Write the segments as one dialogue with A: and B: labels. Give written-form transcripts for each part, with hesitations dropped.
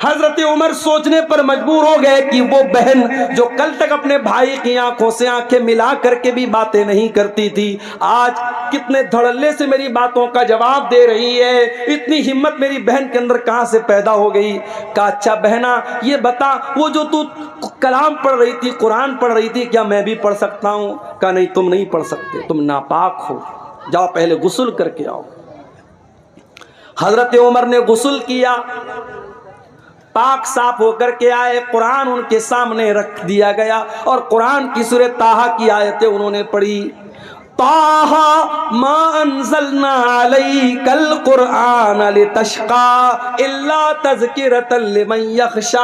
A: حضرت عمر سوچنے پر مجبور ہو گئے کہ وہ بہن جو کل تک اپنے بھائی کی آنکھوں سے آنکھیں ملا کر کے بھی باتیں نہیں کرتی تھی، آج کتنے دھڑلے سے میری باتوں کا جواب دے رہی ہے، اتنی ہمت میری بہن کے اندر کہاں سے پیدا ہو گئی؟ کہا اچھا بہنا یہ بتا، وہ جو تو کلام پڑھ رہی تھی، قرآن پڑھ رہی تھی، کیا میں بھی پڑھ سکتا ہوں؟ کہا نہیں تم نہیں پڑھ سکتے، تم ناپاک ہو، جاؤ پہلے غسل کر کے آؤ۔ حضرت عمر نے غسل کیا، پاک صاف ہو کر کے آئے، قرآن ان کے سامنے رکھ دیا گیا اور قرآن کی سورہ طٰہٰ کی آیتیں انہوں نے پڑھی۔ طٰہٰ ما انزلنا علیک القرآن لتشقی الا تذکرۃ لمن یخشی۔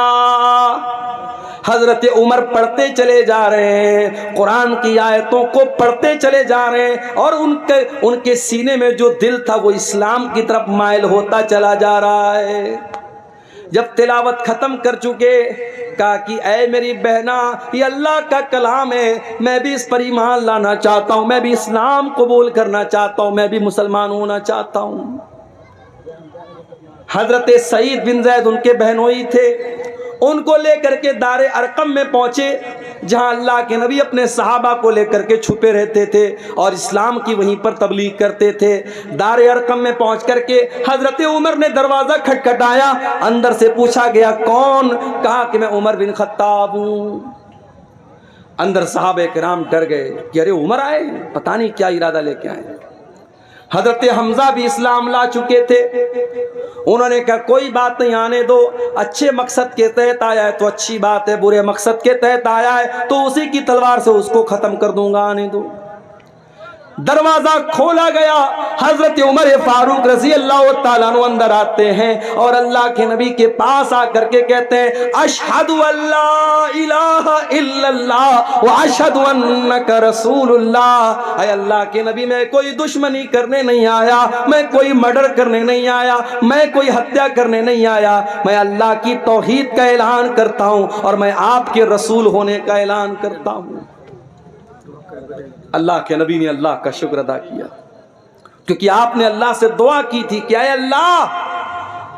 A: حضرت عمر پڑھتے چلے جا رہے ہیں، قرآن کی آیتوں کو پڑھتے چلے جا رہے ہیں، اور ان کے سینے میں جو دل تھا وہ اسلام کی طرف مائل ہوتا چلا جا رہا ہے۔ جب تلاوت ختم کر چکے، کہا کہ اے میری بہنا یہ اللہ کا کلام ہے، میں بھی اس پر ایمان لانا چاہتا ہوں، میں بھی اسلام قبول کرنا چاہتا ہوں، میں بھی مسلمان ہونا چاہتا ہوں۔ حضرت سعید بن زید ان کے بہنوئی تھے، ان کو لے کر کے دار ارقم میں پہنچے، جہاں اللہ کے نبی اپنے صحابہ کو لے کر کے چھپے رہتے تھے اور اسلام کی وہیں پر تبلیغ کرتے تھے۔ دار ارقم میں پہنچ کر کے حضرت عمر نے دروازہ کھٹکھٹایا، اندر سے پوچھا گیا کون؟ کہا کہ میں عمر بن خطاب ہوں۔ اندر صحابہ کرام ڈر گئے کہ ارے عمر آئے، پتہ نہیں کیا ارادہ لے کے آئے۔ حضرت حمزہ بھی اسلام لا چکے تھے، انہوں نے کہا کوئی بات نہیں، آنے دو، اچھے مقصد کے تحت آیا ہے تو اچھی بات ہے، برے مقصد کے تحت آیا ہے تو اسی کی تلوار سے اس کو ختم کر دوں گا، آنے دو۔ دروازہ کھولا گیا، حضرت عمر فاروق رضی اللہ تعالیٰ عنہ اندر آتے ہیں اور اللہ کے نبی کے پاس آ کر کے کہتے ہیں اشہد ان لا الہ الا اللہ واشہد انک رسول اللہ۔ اے اللہ کے نبی میں کوئی دشمنی کرنے نہیں آیا، میں کوئی مرڈر کرنے نہیں آیا، میں کوئی ہتیا کرنے نہیں آیا، میں اللہ کی توحید کا اعلان کرتا ہوں اور میں آپ کے رسول ہونے کا اعلان کرتا ہوں۔ اللہ کے نبی نے اللہ کا شکر ادا کیا، کیونکہ آپ نے اللہ سے دعا کی تھی کہ اے اللہ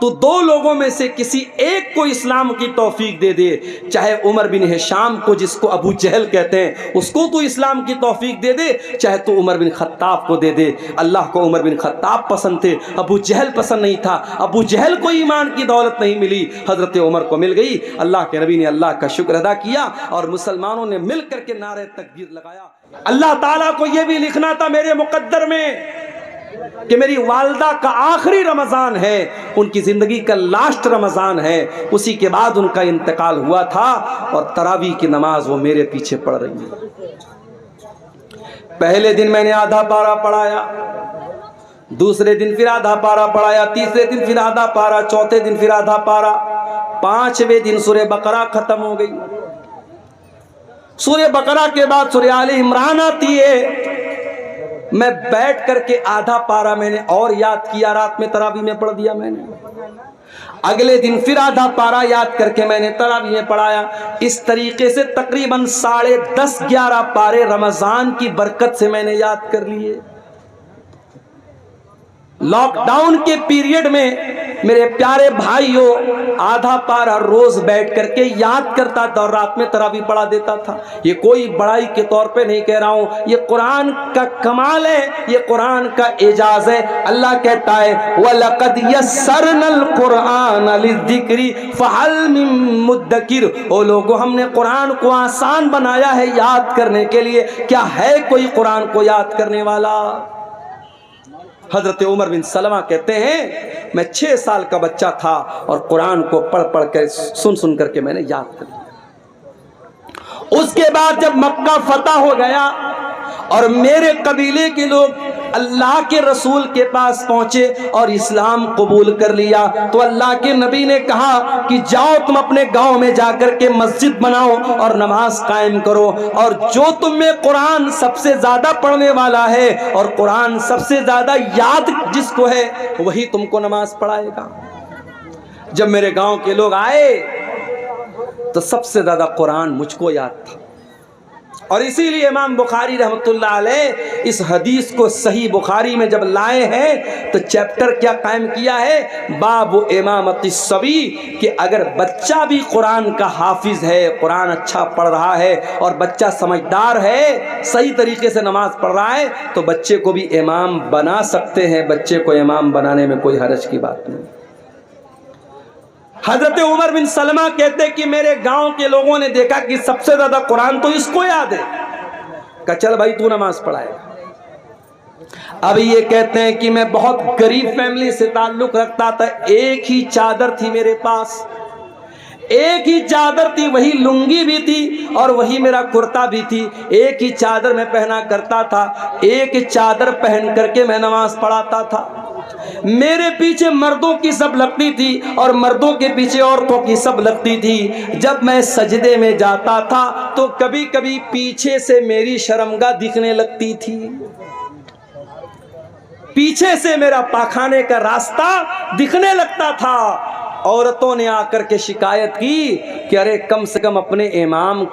A: تو دو لوگوں میں سے کسی ایک کو اسلام کی توفیق دے دے، چاہے عمر بن ہشام کو جس کو ابو جہل کہتے ہیں اس کو تو اسلام کی توفیق دے دے، چاہے تو عمر بن خطاب کو دے دے۔ اللہ کو عمر بن خطاب پسند تھے، ابو جہل پسند نہیں تھا، ابو جہل کو ایمان کی دولت نہیں ملی، حضرت عمر کو مل گئی۔ اللہ کے نبی نے اللہ کا شکر ادا کیا اور مسلمانوں نے مل کر کے نعرہ تکبیر لگایا۔ اللہ تعالیٰ کو یہ بھی لکھنا تھا میرے مقدر میں کہ میری والدہ کا آخری رمضان ہے، ان کی زندگی کا لاسٹ رمضان ہے، اسی کے بعد ان کا انتقال ہوا تھا اور تراویح کی نماز وہ میرے پیچھے پڑھ رہی ہے۔ پہلے دن میں نے آدھا پارہ پڑھایا، دوسرے دن پھر آدھا پارہ پڑھایا، تیسرے دن پھر آدھا پارہ، چوتھے دن پھر آدھا پارہ، پانچویں دن سورہ بقرہ ختم ہو گئی۔ سورہ بقرہ کے بعد سورہ آل عمران آتی ہے، میں بیٹھ کر کے آدھا پارہ میں نے اور یاد کیا، رات میں تراویح میں پڑھ دیا میں نے، اگلے دن پھر آدھا پارہ یاد کر کے میں نے تراویح میں پڑھایا۔ اس طریقے سے تقریباً 10:30 11 پارے رمضان کی برکت سے میں نے یاد کر لیے۔ لاک ڈاؤن کے پیریڈ میں میرے پیارے بھائیوں آدھا پارہ روز بیٹھ کر کے یاد کرتا تھا اور رات میں تراویح پڑھا دیتا تھا۔ یہ کوئی بڑائی کے طور پہ نہیں کہہ رہا ہوں، یہ قرآن کا کمال ہے، یہ قرآن کا اعجاز ہے۔ اللہ کہتا ہے وَلَقَدْ يَسَّرْنَا الْقُرْآنَ لِلذِّكْرِ فَهَلْ مِن مُدَّكِرٍ۔ او لوگو ہم نے قرآن کو آسان بنایا ہے یاد کرنے کے لیے، کیا ہے کوئی قرآن کو یاد کرنے والا؟ حضرت عمر بن سلمہ کہتے ہیں میں 6 سال کا بچہ تھا اور قرآن کو پڑھ پڑھ کر سن کر کے میں نے یاد کر لیا۔ اس کے بعد جب مکہ فتح ہو گیا اور میرے قبیلے کے لوگ اللہ کے رسول کے پاس پہنچے اور اسلام قبول کر لیا تو اللہ کے نبی نے کہا کہ جاؤ تم اپنے گاؤں میں جا کر کے مسجد بناؤ اور نماز قائم کرو، اور جو تم میں قرآن سب سے زیادہ پڑھنے والا ہے اور قرآن سب سے زیادہ یاد جس کو ہے وہی تم کو نماز پڑھائے گا۔ جب میرے گاؤں کے لوگ آئے تو سب سے زیادہ قرآن مجھ کو یاد تھا، اور اسی لیے امام بخاری رحمۃ اللہ علیہ اس حدیث کو صحیح بخاری میں جب لائے ہیں تو چیپٹر کیا قائم کیا ہے؟ باب امامت الصبی، کہ اگر بچہ بھی قرآن کا حافظ ہے، قرآن اچھا پڑھ رہا ہے اور بچہ سمجھدار ہے، صحیح طریقے سے نماز پڑھ رہا ہے، تو بچے کو بھی امام بنا سکتے ہیں، بچے کو امام بنانے میں کوئی حرج کی بات نہیں۔ حضرت عمر بن سلمہ کہتے کہ میرے گاؤں کے لوگوں نے دیکھا کہ سب سے زیادہ قرآن تو اس کو یاد ہے، کہا چل بھائی تو نماز پڑھائے۔ اب یہ کہتے ہیں کہ میں بہت غریب فیملی سے تعلق رکھتا تھا، ایک ہی چادر تھی میرے پاس، ایک ہی چادر تھی، وہی لنگی بھی تھی اور وہی میرا کرتا بھی تھی، ایک ہی چادر میں پہنا کرتا تھا، ایک ہی چادر پہن کر کے میں نماز پڑھاتا تھا۔ میرے پیچھے مردوں کی سب لگتی تھی اور مردوں کے پیچھے عورتوں کی سب لگتی تھی۔ جب میں سجدے میں جاتا تھا تو کبھی کبھی پیچھے سے میری شرمگاہ دکھنے لگتی تھی، پیچھے سے میرا پاخانے کا راستہ دکھنے لگتا تھا۔ عورتوں نے آ کر کے شکایت کی کہ ارے کم سے کم اپنے امام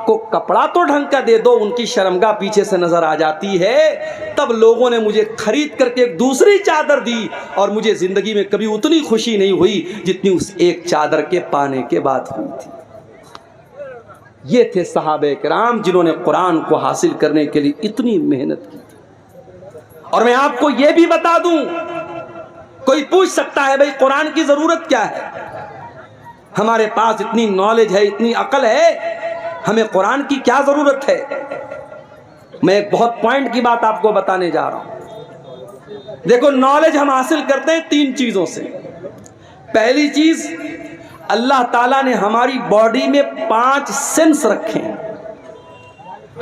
A: کو کپڑا تو ڈھنگ کا دے دو، ان کی شرمگاہ پیچھے سے نظر آ جاتی ہے۔ تب لوگوں نے مجھے خرید کر کے ایک دوسری چادر دی اور مجھے زندگی میں کبھی اتنی خوشی نہیں ہوئی جتنی اس ایک چادر کے پانے کے بعد ہوئی تھی۔ یہ تھے صحابہ کرام جنہوں نے قرآن کو حاصل کرنے کے لیے اتنی محنت کی تھی۔ اور میں آپ کو یہ بھی بتا دوں، کوئی پوچھ سکتا ہے بھئی قرآن کی ضرورت کیا ہے؟ ہمارے پاس اتنی نالج ہے، اتنی عقل ہے، ہمیں قرآن کی کیا ضرورت ہے؟ میں ایک بہت پوائنٹ کی بات آپ کو بتانے جا رہا ہوں۔ دیکھو نالج ہم حاصل کرتے ہیں 3 چیزوں سے۔ پہلی چیز، اللہ تعالیٰ نے ہماری باڈی میں 5 سینس رکھے ہیں،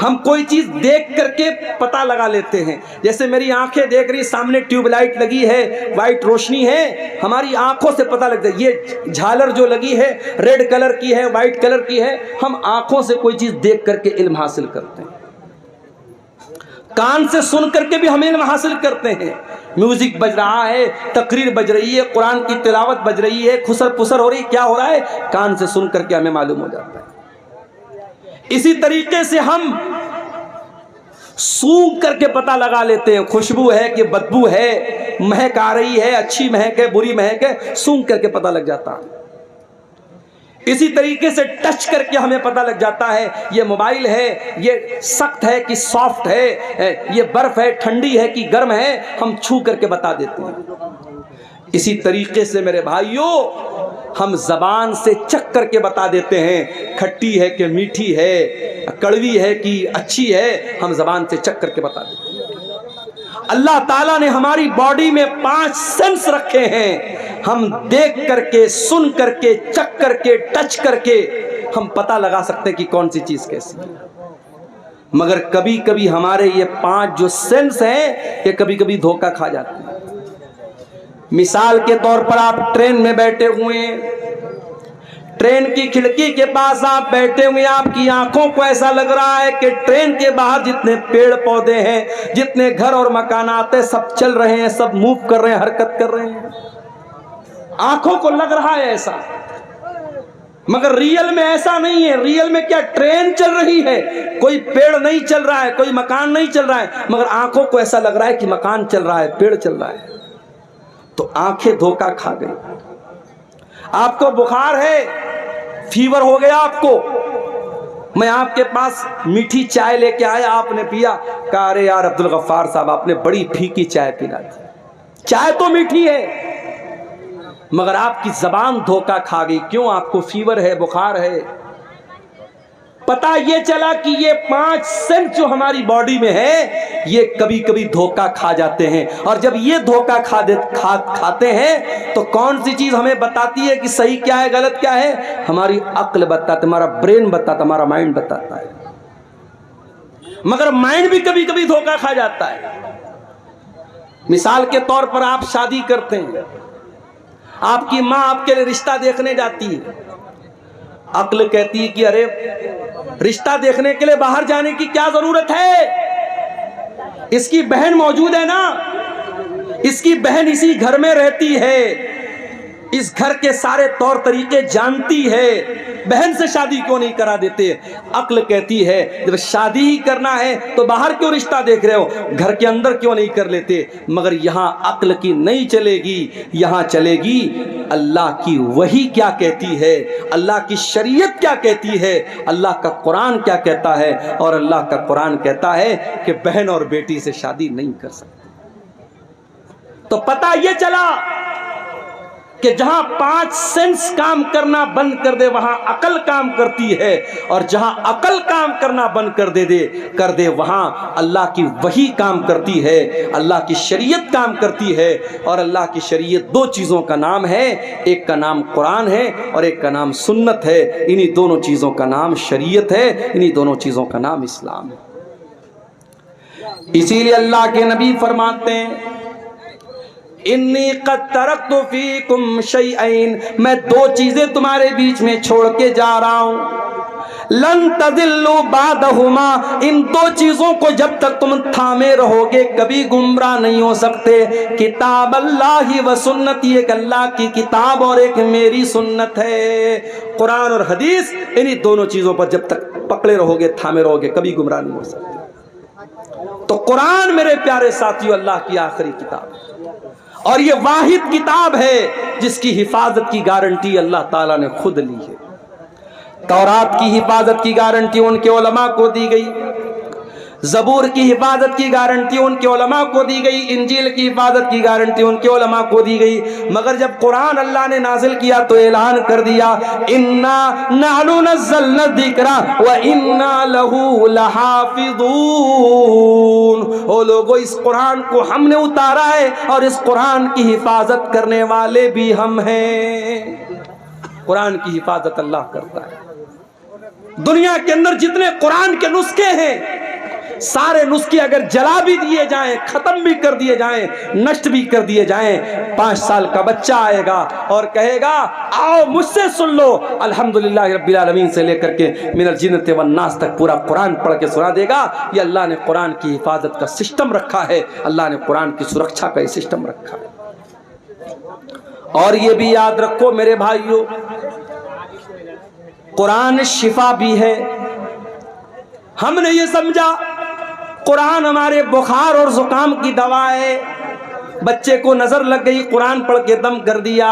A: ہم کوئی چیز دیکھ کر کے پتہ لگا لیتے ہیں۔ جیسے میری آنکھیں دیکھ رہی، سامنے ٹیوب لائٹ لگی ہے، وائٹ روشنی ہے، ہماری آنکھوں سے پتہ لگتا ہے یہ جھالر جو لگی ہے ریڈ کلر کی ہے، وائٹ کلر کی ہے، ہم آنکھوں سے کوئی چیز دیکھ کر کے علم حاصل کرتے ہیں۔ کان سے سن کر کے بھی ہم علم حاصل کرتے ہیں، میوزک بج رہا ہے، تقریر بج رہی ہے، قرآن کی تلاوت بج رہی ہے، خسر پسر ہو رہی ہے، کیا ہو رہا ہے؟ کان سے سن کر کے ہمیں معلوم ہو جاتا ہے۔ اسی طریقے سے ہم سونگھ کر کے پتہ لگا لیتے ہیں، خوشبو ہے کہ بدبو ہے، مہک آ رہی ہے، اچھی مہک ہے، بری مہک ہے، سونگھ کر کے پتہ لگ جاتا ہے۔ اسی طریقے سے ٹچ کر کے ہمیں پتہ لگ جاتا ہے یہ موبائل ہے، یہ سخت ہے کہ سافٹ ہے، یہ برف ہے، ٹھنڈی ہے کہ گرم ہے، ہم چھو کر کے بتا دیتے ہیں۔ اسی طریقے سے میرے بھائیوں، ہم زبان سے چکھ کر کے بتا دیتے ہیں کھٹی ہے کہ میٹھی ہے، کڑوی ہے کہ اچھی ہے، ہم زبان سے چکھ کر کے بتا دیتے ہیں۔ اللہ تعالیٰ نے ہماری باڈی میں 5 سینس رکھے ہیں، ہم دیکھ کر کے، سن کر کے، چکھ کر کے، ٹچ کر کے ہم پتہ لگا سکتے ہیں کہ کون سی چیز کیسی ہے۔ مگر کبھی کبھی ہمارے یہ 5 جو سینس ہیں یہ کبھی کبھی دھوکہ کھا جاتے ہیں۔ مثال کے طور پر آپ ٹرین میں بیٹھے ہوئے ہیں، ٹرین کی کھڑکی کے پاس آپ بیٹھے ہوئے، آپ کی آنکھوں کو ایسا لگ رہا ہے کہ ٹرین کے باہر جتنے پیڑ پودے ہیں، جتنے گھر اور مکانات ہیں، سب چل رہے ہیں، سب موو کر رہے ہیں، حرکت کر رہے ہیں، آنکھوں کو لگ رہا ہے ایسا۔ مگر ریئل میں ایسا نہیں ہے۔ ریئل میں کیا ٹرین چل رہی ہے، کوئی پیڑ نہیں چل رہا ہے، کوئی مکان نہیں چل رہا ہے، مگر آنکھوں کو ایسا لگ رہا ہے کہ مکان چل رہا ہے، پیڑ چل رہا ہے۔ تو آنکھیں دھوکہ کھا گئی۔ آپ کو بخار ہے، فیور ہو گیا آپ کو، میں آپ کے پاس میٹھی چائے لے کے آیا، آپ نے پیا، کہا ارے یار عبدالغفار صاحب آپ نے بڑی پھیکی چائے پلا دی۔ چائے تو میٹھی ہے مگر آپ کی زبان دھوکہ کھا گئی۔ کیوں؟ آپ کو فیور ہے، بخار ہے۔ پتہ یہ چلا کہ یہ 5 سینس جو ہماری باڈی میں ہے یہ کبھی کبھی دھوکہ کھا جاتے ہیں، اور جب یہ دھوکہ کھاتے ہیں تو کون سی چیز ہمیں بتاتی ہے کہ صحیح کیا ہے، غلط کیا ہے؟ ہماری عقل بتاتا ہے، ہمارا برین بتاتا ہے، ہمارا مائنڈ بتاتا ہے۔ مگر مائنڈ بھی کبھی کبھی دھوکہ کھا جاتا ہے۔ مثال کے طور پر آپ شادی کرتے ہیں، آپ کی ماں آپ کے لیے رشتہ دیکھنے جاتی ہے، عقل کہتی ہے کہ ارے رشتہ دیکھنے کے لیے باہر جانے کی کیا ضرورت ہے، اس کی بہن موجود ہے نا، اس کی بہن اسی گھر میں رہتی ہے، اس گھر کے سارے طور طریقے جانتی ہے، بہن سے شادی کیوں نہیں کرا دیتے؟ عقل کہتی ہے جب شادی ہی کرنا ہے تو باہر کیوں رشتہ دیکھ رہے ہو، گھر کے اندر کیوں نہیں کر لیتے؟ مگر یہاں عقل کی نہیں چلے گی، یہاں چلے گی اللہ کی وحی کیا کہتی ہے، اللہ کی شریعت کیا کہتی ہے، اللہ کا قرآن کیا کہتا ہے۔ اور اللہ کا قرآن کہتا ہے کہ بہن اور بیٹی سے شادی نہیں کر سکتے۔ تو پتہ یہ چلا کہ جہاں 5 سینس کام کرنا بند کر دے وہاں عقل کام کرتی ہے، اور جہاں عقل کام کرنا بند کر دے وہاں اللہ کی وحی کام کرتی ہے، اللہ کی شریعت کام کرتی ہے۔ اور اللہ کی شریعت 2 چیزوں کا نام ہے، ایک کا نام قرآن ہے اور ایک کا نام سنت ہے۔ انہی دونوں چیزوں کا نام شریعت ہے، انہی دونوں چیزوں کا نام اسلام ہے۔ اسی لیے اللہ کے نبی فرماتے ہیں انی قد ترکت فیکم شیئین، میں 2 چیزیں تمہارے بیچ میں چھوڑ کے جا رہا ہوں، لن تضلوا بعدہما، ان 2 چیزوں کو جب تک تم تھامے رہو گے کبھی گمراہ نہیں ہو سکتے، کتاب اللہ و سنت، ایک اللہ کی کتاب اور ایک میری سنت ہے۔ قرآن اور حدیث، انہی دونوں چیزوں پر جب تک پکڑے رہو گے، تھامے رہو گے، کبھی گمراہ نہیں ہو سکتے۔ تو قرآن میرے پیارے ساتھیو اللہ کی آخری کتاب ہے، اور یہ واحد کتاب ہے جس کی حفاظت کی گارنٹی اللہ تعالیٰ نے خود لی ہے۔ تورات کی حفاظت کی گارنٹی ان کے علماء کو دی گئی، زبور کی حفاظت کی گارنٹی ان کے علماء کو دی گئی، انجیل کی حفاظت کی گارنٹی ان کے علماء کو دی گئی۔ مگر جب قرآن اللہ نے نازل کیا تو اعلان کر دیا انا نحن نزلنا الذکر وانا لہ لحافظون، او لوگو اس قرآن کو ہم نے اتارا ہے اور اس قرآن کی حفاظت کرنے والے بھی ہم ہیں۔ قرآن کی حفاظت اللہ کرتا ہے۔ دنیا کے اندر جتنے قرآن کے نسخے ہیں، سارے نسخے اگر جلا بھی دیے جائیں، ختم بھی کر دیے جائیں، نشٹ بھی کر دیے جائیں، 5 سال کا بچہ آئے گا اور کہے گا آؤ مجھ سے سن لو، الحمدللہ رب العالمین سے لے کر کے من الجنۃ والناس تک پورا قرآن پڑھ کے سنا دے گا۔ یہ اللہ نے قرآن کی حفاظت کا سسٹم رکھا ہے، اللہ نے قرآن کی سرکشا کا یہ سسٹم رکھا ہے۔ اور یہ بھی یاد رکھو میرے بھائیو، قرآن شفا بھی ہے۔ ہم نے یہ سمجھا قرآن ہمارے بخار اور زکام کی دوا ہے، بچے کو نظر لگ گئی قرآن پڑھ کے دم کر دیا،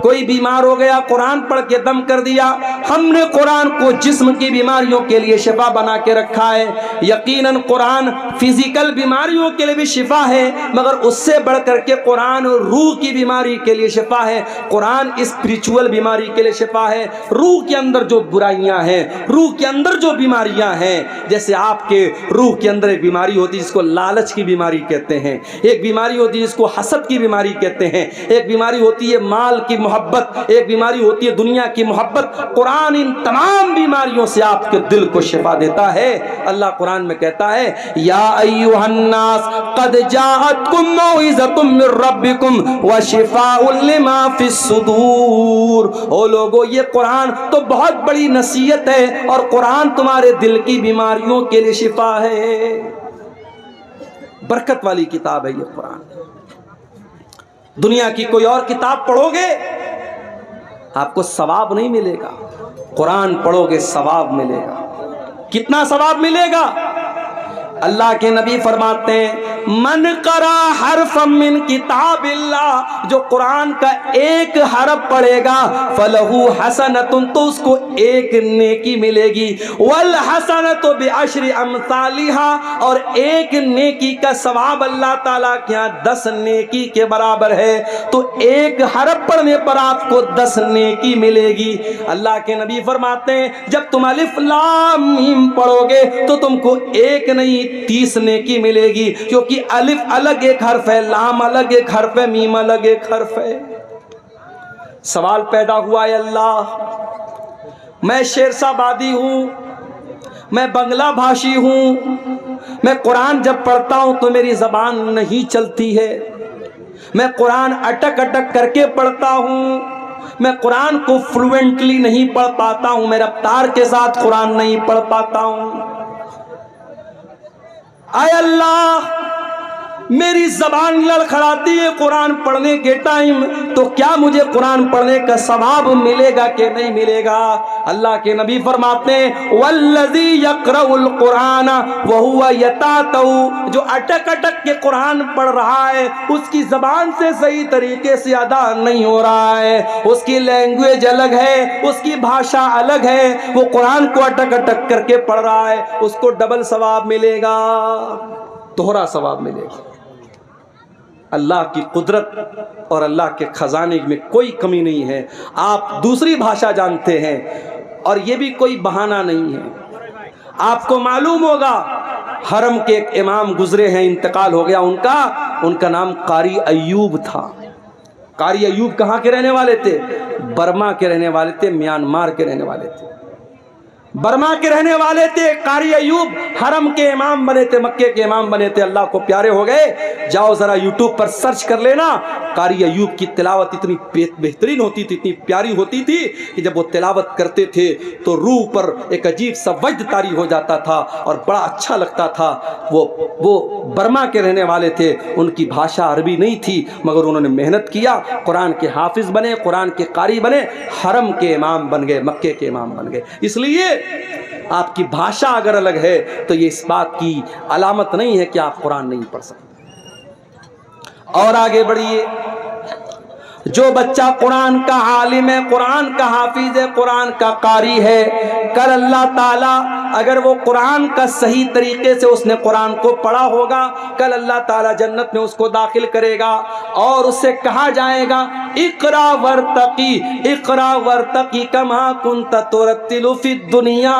A: کوئی بیمار ہو گیا قرآن پڑھ کے دم کر دیا۔ ہم نے قرآن کو جسم کی بیماریوں کے لیے شفا بنا کے رکھا ہے۔ یقیناً قرآن فزیکل بیماریوں کے لیے بھی شفا ہے، مگر اس سے بڑھ کر کے قرآن روح کی بیماری کے لیے شفا ہے، قرآن اسپریچول بیماری کے لیے شفا ہے۔ روح کے اندر جو برائیاں ہیں، روح کے اندر جو بیماریاں ہیں، جیسے آپ کے روح کے اندر ایک بیماری ہوتی ہے جس کو لالچ کی بیماری کہتے ہیں، ایک بیماری ہوتی ہے جس کو حسد کی بیماری کہتے ہیں، ایک بیماری ہوتی ہے مال کی محبت، ایک بیماری ہوتی ہے دنیا کی محبت۔ قرآن ان تمام بیماریوں سے آپ کے دل کو شفا دیتا ہے۔ اللہ قرآن میں کہتا ہے یا ایھا الناس قد جاءتکم موعظۃ من ربکم وشفاء لما فی الصدور، او لوگو یہ قرآن تو بہت بڑی نصیحت ہے اور قرآن تمہارے دل کی بیماریوں کے لیے شفا ہے۔ برکت والی کتاب ہے یہ قرآن۔ دنیا کی کوئی اور کتاب پڑھو گے آپ کو ثواب نہیں ملے گا، قرآن پڑھو گے ثواب ملے گا۔ کتنا ثواب ملے گا؟ اللہ کے نبی فرماتے ہیں من قرأ حرفا من کتاب اللہ، جو قرآن کا ایک حرف پڑھے گا فلہ حسنۃ، تو اس کو ایک نیکی ملے گی، والحسنۃ بعشر امثالھا، اور ایک نیکی کا ثواب اللہ تعالیٰ کے ہاں 10 نیکی کے برابر ہے۔ تو ایک حرف پڑھنے پر آپ کو 10 نیکی ملے گی۔ اللہ کے نبی فرماتے ہیں جب تم الف لام میم پڑھو گے تو تم کو ایک نہیں 30 نیکی ملے گی، کیونکہ الف الگ ایک حرف ہے، لام الگ ایک حرف ہے، میم الگ ایک حرف ہے۔ سوال پیدا ہوا ہے اللہ، میں شیرشاہ آبادی ہوں، میں بنگلہ بھاشی ہوں، میں قرآن جب پڑھتا ہوں تو میری زبان نہیں چلتی ہے، میں قرآن اٹک اٹک کر کے پڑھتا ہوں، میں قرآن کو فلوئنٹلی نہیں پڑھ پاتا ہوں، میں رفتار کے ساتھ قرآن نہیں پڑھ پاتا ہوں۔ اے اللہ میری زبان لڑکھڑاتی ہے قرآن پڑھنے کے ٹائم، تو کیا مجھے قرآن پڑھنے کا ثواب ملے گا کہ نہیں ملے گا؟ اللہ کے نبی فرماتے ہیں والذی یقرأ القرآن وہو یتاتو، جو اٹک اٹک کے قرآن پڑھ رہا ہے، اس کی زبان سے صحیح طریقے سے ادا نہیں ہو رہا ہے، اس کی لینگویج الگ ہے، اس کی بھاشا الگ ہے، وہ قرآن کو اٹک اٹک کر کے پڑھ رہا ہے، اس کو ڈبل ثواب ملے گا، دوہرا ثواب ملے گا۔ اللہ کی قدرت اور اللہ کے خزانے میں کوئی کمی نہیں ہے۔ آپ دوسری بھاشا جانتے ہیں اور یہ بھی کوئی بہانہ نہیں ہے۔ آپ کو معلوم ہوگا حرم کے ایک امام گزرے ہیں، انتقال ہو گیا ان کا نام قاری ایوب تھا۔ قاری ایوب کہاں کے رہنے والے تھے؟ برما کے رہنے والے تھے، میانمار کے رہنے والے تھے، برما کے رہنے والے تھے۔ قاری ایوب حرم کے امام بنے تھے، مکے کے امام بنے تھے، اللہ کو پیارے ہو گئے۔ جاؤ ذرا یوٹیوب پر سرچ کر لینا، قاری ایوب کی تلاوت اتنی بہترین ہوتی تھی، اتنی پیاری ہوتی تھی کہ جب وہ تلاوت کرتے تھے تو روح پر ایک عجیب سا وجد طاری ہو جاتا تھا اور بڑا اچھا لگتا تھا۔ وہ برما کے رہنے والے تھے، ان کی بھاشا عربی نہیں تھی، مگر انہوں نے محنت کیا، قرآن کے حافظ بنے، قرآن کے قاری بنے، حرم کے امام بن گئے، مکے کے امام بن گئے۔ اس لیے آپ کی بھاشا اگر الگ ہے تو یہ اس بات کی علامت نہیں ہے کہ آپ قرآن نہیں پڑھ سکتے۔ اور آگے بڑھیے، جو بچہ قرآن کا عالم ہے، قرآن کا حافظ ہے، قرآن کا قاری ہے، کل اللہ تعالیٰ اگر وہ قرآن کا صحیح طریقے سے اس نے قرآن کو پڑھا ہوگا، کل اللہ تعالیٰ جنت میں اس کو داخل کرے گا اور اس سے کہا جائے گا اقرا ورتقی، اقرا ورتقی کما کنت ترتل فی الدنیا،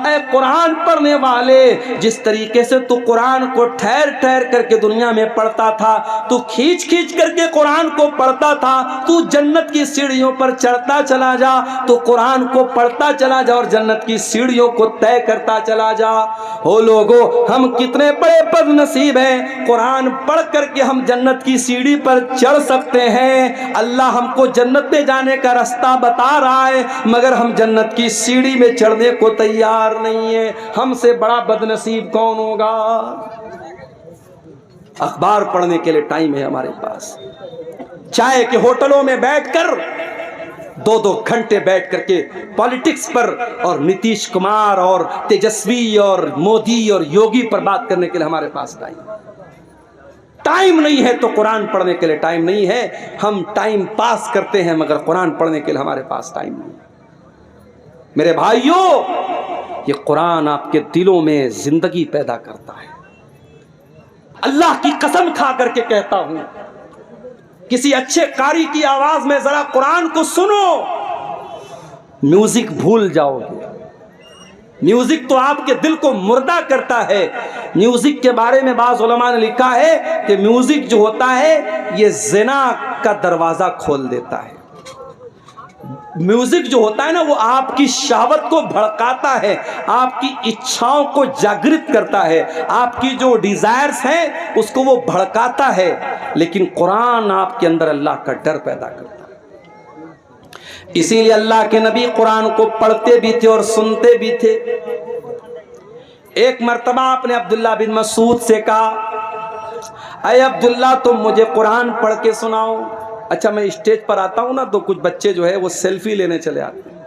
A: اے قرآن پڑھنے والے، جس طریقے سے تو قرآن کو ٹھہر ٹھہر کر کے دنیا میں پڑھتا تھا، تو کھینچ کھینچ کر کے قرآن کو پڑھتا تھا، تو جنت کی سیڑھیوں پر چڑھتا چلا جا، تو قرآن کو پڑھتا چلا جا اور جنت کی سیڑھیوں کو طے کرتا چلا جا۔ ہو لوگو، ہم کتنے بڑے بد نصیب ہیں، قرآن پڑھ کر کے ہم جنت کی سیڑھی پر چڑھ سکتے ہیں، اللہ ہم کو جنت میں جانے کا راستہ بتا رہا ہے، مگر ہم جنت کی سیڑھی میں چڑھنے کو تیار نہیں ہیں۔ ہم سے بڑا بد نصیب کون ہوگا؟ اخبار پڑھنے کے لیے ٹائم ہے ہمارے پاس، چائے کے ہوٹلوں میں بیٹھ کر 2-2 گھنٹے بیٹھ کر کے پالیٹکس پر اور نتیش کمار اور تیجسوی اور مودی اور یوگی پر بات کرنے کے لیے ہمارے پاس ٹائم نہیں ہے، تو قرآن پڑھنے کے لیے ٹائم نہیں ہے۔ ہم ٹائم پاس کرتے ہیں مگر قرآن پڑھنے کے لیے ہمارے پاس ٹائم نہیں ہے۔ میرے بھائیوں، یہ قرآن آپ کے دلوں میں زندگی پیدا کرتا ہے۔ اللہ کی قسم کھا کر کے کہتا ہوں، کسی اچھے قاری کی آواز میں ذرا قرآن کو سنو، میوزک بھول جاؤ گے۔ میوزک تو آپ کے دل کو مردہ کرتا ہے۔ میوزک کے بارے میں بعض علماء نے لکھا ہے کہ میوزک جو ہوتا ہے یہ زنا کا دروازہ کھول دیتا ہے۔ میوزک جو ہوتا ہے نا، وہ آپ کی شہوت کو بھڑکاتا ہے، آپ کی اچھاؤں کو جاگرت کرتا ہے، آپ کی جو ڈیزائرز ہیں اس کو وہ بھڑکاتا ہے، لیکن قرآن آپ کے اندر اللہ کا ڈر پیدا کرتا ہے۔ اسی لیے اللہ کے نبی قرآن کو پڑھتے بھی تھے اور سنتے بھی تھے۔ ایک مرتبہ آپ نے عبداللہ بن مسعود سے کہا، اے عبداللہ تم مجھے قرآن پڑھ کے سناؤ۔ اچھا، میں اسٹیج پر آتا ہوں نا تو کچھ بچے جو ہے وہ سیلفی لینے چلے آتے ہیں،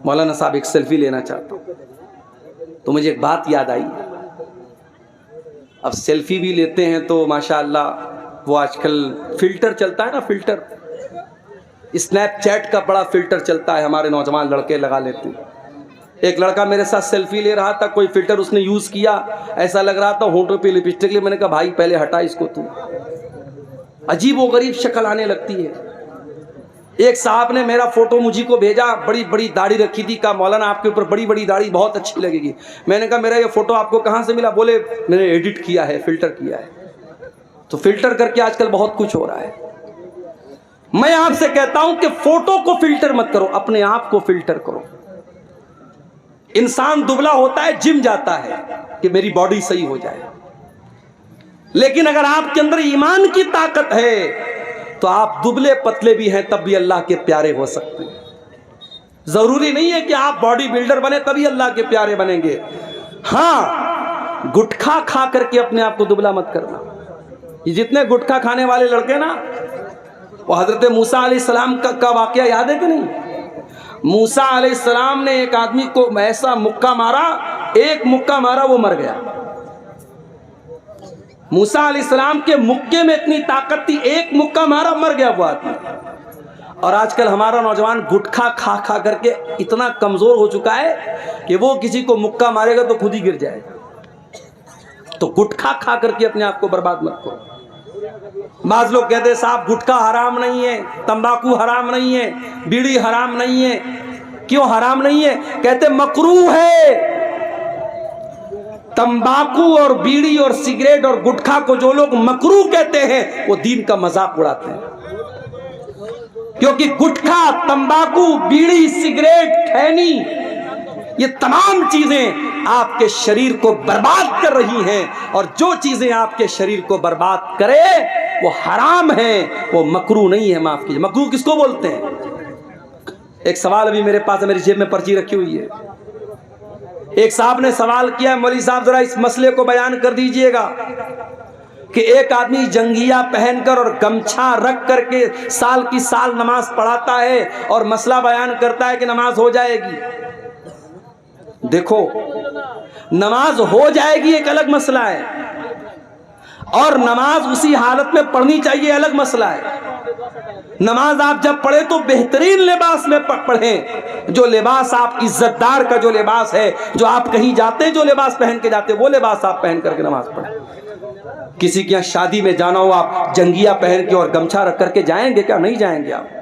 A: مولانا صاحب ایک سیلفی لینا چاہتا ہوں، تو مجھے ایک بات یاد آئی۔ اب سیلفی بھی لیتے ہیں تو ماشاءاللہ وہ آج کل فلٹر چلتا ہے نا، فلٹر، اسنیپ چیٹ کا بڑا فلٹر چلتا ہے، ہمارے نوجوان لڑکے لگا لیتے ہیں۔ ایک لڑکا میرے ساتھ سیلفی لے رہا تھا، کوئی فلٹر اس نے یوز کیا، ایسا لگ رہا تھا ہونٹوں پہ لپسٹک لی۔ میں نے کہا بھائی پہلے ہٹا اس کو، تو عجیب و غریب شکل آنے لگتی ہے۔ ایک صاحب نے میرا فوٹو مجھے کو بھیجا، بڑی بڑی داڑھی رکھی تھی، کہا مولانا آپ کے اوپر بڑی بڑی داڑھی بہت اچھی لگے گی۔ میں نے کہا میرا یہ فوٹو آپ کو کہاں سے ملا؟ بولے میں نے ایڈٹ کیا ہے، فلٹر کیا ہے۔ تو فلٹر کر کے آج کل بہت کچھ ہو رہا ہے۔ میں آپ سے کہتا ہوں کہ فوٹو کو فلٹر مت کرو، اپنے آپ کو فلٹر کرو۔ انسان دبلا ہوتا ہے، جم جاتا ہے کہ میری باڈی صحیح ہو جائے، لیکن اگر آپ کے اندر ایمان کی طاقت ہے تو آپ دبلے پتلے بھی ہیں تب بھی اللہ کے پیارے ہو سکتے ہیں۔ ضروری نہیں ہے کہ آپ باڈی بلڈر بنے تبھی اللہ کے پیارے بنیں گے۔ ہاں، گٹکھا کھا کر کے اپنے آپ کو دبلا مت کرنا۔ یہ جتنے گٹکا کھانے والے لڑکے نا، وہ حضرت موسیٰ علیہ السلام کا واقعہ یاد ہے کہ نہیں؟ موسیٰ علیہ السلام نے ایک آدمی کو ایسا مکہ مارا، ایک مکہ مارا وہ مر گیا۔ موسیٰ علیہ السلام کے مکے میں اتنی طاقت تھی، ایک مکہ مارا مر گیا وہ آدمی۔ اور آج کل ہمارا نوجوان گٹکا کھا کھا کر کے اتنا کمزور ہو چکا ہے کہ وہ کسی کو مکہ مارے گا تو خود ہی گر جائے گا۔ تو گٹکا کھا کر کے اپنے آپ کو برباد مت کرو۔ بعض لوگ کہتے ہیں صاحب گٹکا حرام نہیں ہے، تمباکو حرام نہیں ہے، بیڑی حرام نہیں ہے۔ کیوں حرام نہیں ہے؟ کہتے مکروہ ہے۔ تمباکو اور بیڑی اور سگریٹ اور گٹکا کو جو لوگ مکروہ کہتے ہیں وہ دین کا مذاق اڑاتے ہیں، کیونکہ گٹکا، تمباکو، بیڑی، سگریٹ، کھینی، یہ تمام چیزیں آپ کے شریر کو برباد کر رہی ہیں، اور جو چیزیں آپ کے شریر کو برباد کرے وہ حرام ہیں، وہ مکروہ نہیں ہے۔ معاف کیجیے، مکروہ کس کو بولتے ہیں؟ ایک سوال ابھی میرے پاس ہے، میری جیب میں پرچی رکھی ہوئی ہے۔ ایک صاحب نے سوال کیا، مولوی صاحب ذرا اس مسئلے کو بیان کر دیجئے گا کہ ایک آدمی جنگیہ پہن کر اور گمچھا رکھ کر کے سال کی سال نماز پڑھاتا ہے اور مسئلہ بیان کرتا ہے کہ نماز ہو جائے گی۔ دیکھو، نماز ہو جائے گی ایک الگ مسئلہ ہے، اور نماز اسی حالت میں پڑھنی چاہیے الگ مسئلہ ہے۔ نماز آپ جب پڑھیں تو بہترین لباس میں پڑھیں، جو لباس آپ عزت دار کا جو لباس ہے، جو آپ کہیں جاتے جو لباس پہن کے جاتے وہ لباس آپ پہن کر کے نماز پڑھیں۔ کسی کے یہاں شادی میں جانا ہو، آپ جنگیہ پہن کے اور گمچھا رکھ کر کے جائیں گے کیا؟ نہیں جائیں گے آپ۔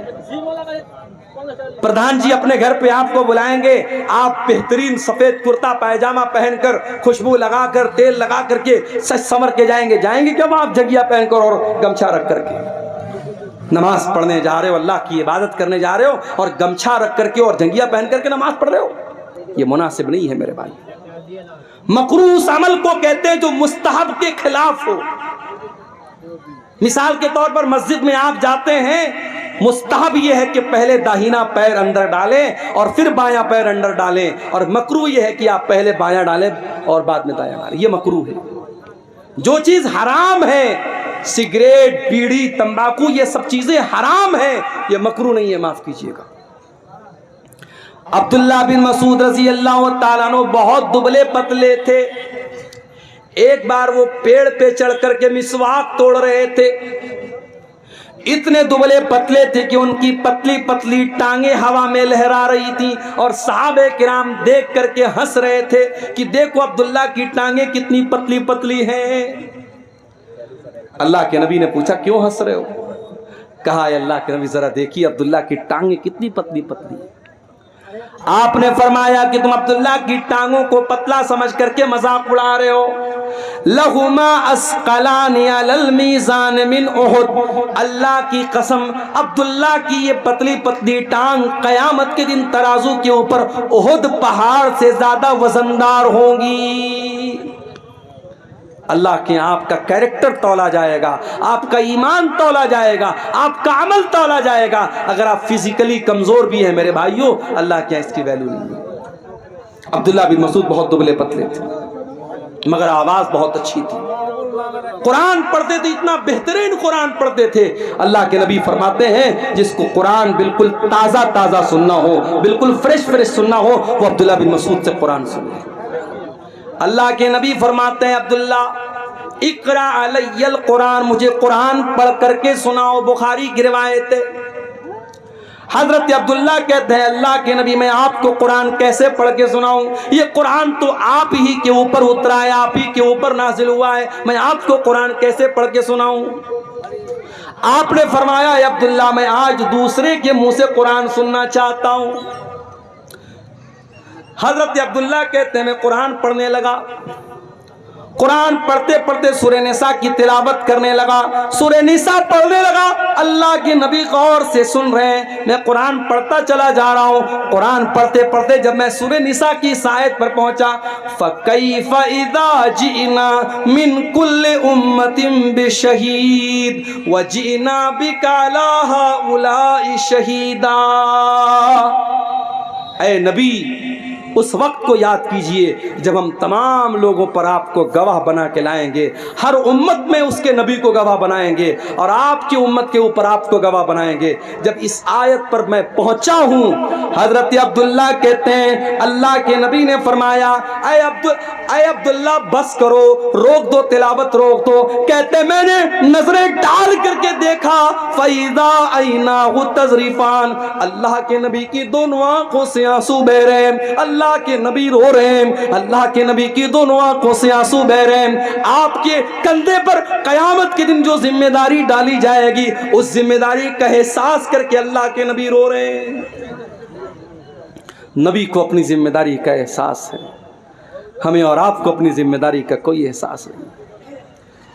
A: پردھان جی اپنے گھر پہ آپ کو بلائیں گے، آپ بہترین سفید کرتا پائجامہ پہن کر، خوشبو لگا کر، تیل لگا کر کے سج سمر کے جائیں گے کیا آپ جنگیہ پہن کر اور گمچھا رکھ کر کے؟ نماز پڑھنے جا رہے ہو، اللہ کی عبادت کرنے جا رہے ہو، اور گمچھا رکھ کر کے اور جنگیہ پہن کر کے نماز پڑھ رہے ہو، یہ مناسب نہیں ہے میرے بھائی۔ مکروہ اس عمل کو کہتے ہیں جو مستحب کے خلاف ہو۔ مثال کے طور پر مسجد میں آپ جاتے ہیں، مستحب یہ ہے کہ پہلے داہنا پیر اندر ڈالیں اور پھر بایاں پیر اندر ڈالیں، اور مکروہ یہ ہے کہ آپ پہلے بایاں ڈالیں اور بعد میں دایاں ڈالیں، یہ مکروہ ہے۔ جو چیز حرام ہے، سگریٹ، بیڑی، تمباکو، یہ سب چیزیں حرام ہیں، یہ مکروہ نہیں ہے، معاف کیجیے گا۔ عبداللہ بن مسعود رضی اللہ تعالیٰ عنہ بہت دبلے پتلے تھے۔ ایک بار وہ پیڑ پہ چڑھ کر کے مسواک توڑ رہے تھے، اتنے دبلے پتلے تھے کہ ان کی پتلی پتلی ٹانگیں ہوا میں لہرا رہی تھیں، اور صحابہ کرام دیکھ کر کے ہنس رہے تھے کہ دیکھو عبداللہ کی ٹانگیں کتنی پتلی پتلی ہیں۔ اللہ کے نبی نے پوچھا کیوں ہنس رہے ہو؟ کہا اے اللہ کے نبی ذرا دیکھیے عبداللہ کی ٹانگیں کتنی پتلی پتلی ہیں۔ آپ نے فرمایا کہ تم عبداللہ کی ٹانگوں کو پتلا سمجھ کر کے مذاق اڑا رہے ہو۔ لہما اسقلان علی المیزان من احد، اللہ کی قسم عبداللہ کی یہ پتلی پتلی ٹانگ قیامت کے دن ترازو کے اوپر احد پہاڑ سے زیادہ وزندار ہوں گی۔ اللہ کے آپ کا کیریکٹر تولا جائے گا، آپ کا ایمان تولا جائے گا، آپ کا عمل تولا جائے گا۔ اگر آپ فزیکلی کمزور بھی ہیں میرے بھائیوں، اللہ کے اس کی ویلیو نہیں ہے۔ عبداللہ بن مسعود بہت دبلے پتلے تھے مگر آواز بہت اچھی تھی، قرآن پڑھتے تھے، اتنا بہترین قرآن پڑھتے تھے۔ اللہ کے نبی فرماتے ہیں جس کو قرآن بالکل تازہ تازہ سننا ہو، بالکل فریش فریش سننا ہو، وہ عبداللہ بن مسعود سے قرآن سنے۔ اللہ کے نبی فرماتے ہیں عبداللہ اقرا علی القرآن، مجھے قرآن پڑھ کر کے سناؤ۔ بخاری کی روایت ہے۔ حضرت عبداللہ کہتے ہیں اللہ کے نبی میں آپ کو قرآن کیسے پڑھ کے سناؤں؟ یہ قرآن تو آپ ہی کے اوپر اترا ہے، آپ ہی کے اوپر نازل ہوا ہے، میں آپ کو قرآن کیسے پڑھ کے سناؤں؟ آپ نے فرمایا اے عبداللہ میں آج دوسرے کے منہ سے قرآن سننا چاہتا ہوں۔ حضرت عبداللہ کہتے ہیں میں قرآن پڑھنے لگا، قرآن پڑھتے پڑھتے سورہ نساء کی تلاوت کرنے لگا، سورہ نساء پڑھنے لگا۔ اللہ کے نبی غور سے سن رہے ہیں، میں قرآن پڑھتا چلا جا رہا ہوں۔ قرآن پڑھتے پڑھتے جب میں سورہ نساء کی اس آیت پر پہنچا، فَكَيْفَ إِذَا جِئْنَا مِنْ كُلِّ أُمَّةٍ بِشَهِيدٍ وَجِئْنَا بِكَ عَلَىٰ هَٰؤُلَاءِ شَهِيدًا۔ اے نبی اس وقت کو یاد کیجئے جب ہم تمام لوگوں پر آپ کو گواہ بنا کے لائیں گے، ہر امت میں اس کے نبی کو گواہ بنائیں گے اور آپ کی امت کے اوپر آپ کو گواہ بنائیں گے۔ جب اس آیت پر میں پہنچا ہوں، حضرت عبداللہ کہتے ہیں اللہ کے نبی نے فرمایا اے عبداللہ بس کرو، روک دو تلاوت روک دو۔ کہتے میں نے نظریں ڈال کر کے دیکھا فَإِذَا عَيْنَاهُ تَذْرِفَانِ، اللہ کے نبی کی دونوں آنکھوں سے آنسو بہ رہے ہیں، اللہ کے نبی رو رہے ہیں، اللہ کے نبی کی دونوں آنکھوں سے آنسو بہ رہے ہیں۔ آپ کے کندھے پر قیامت کے دن جو ذمہ داری ڈالی جائے گی اس ذمہ داری کا احساس کر کے اللہ کے نبی رو رہے ہیں۔ نبی کو اپنی ذمہ داری کا احساس ہے، ہمیں اور آپ کو اپنی ذمہ داری کا کوئی احساس نہیں۔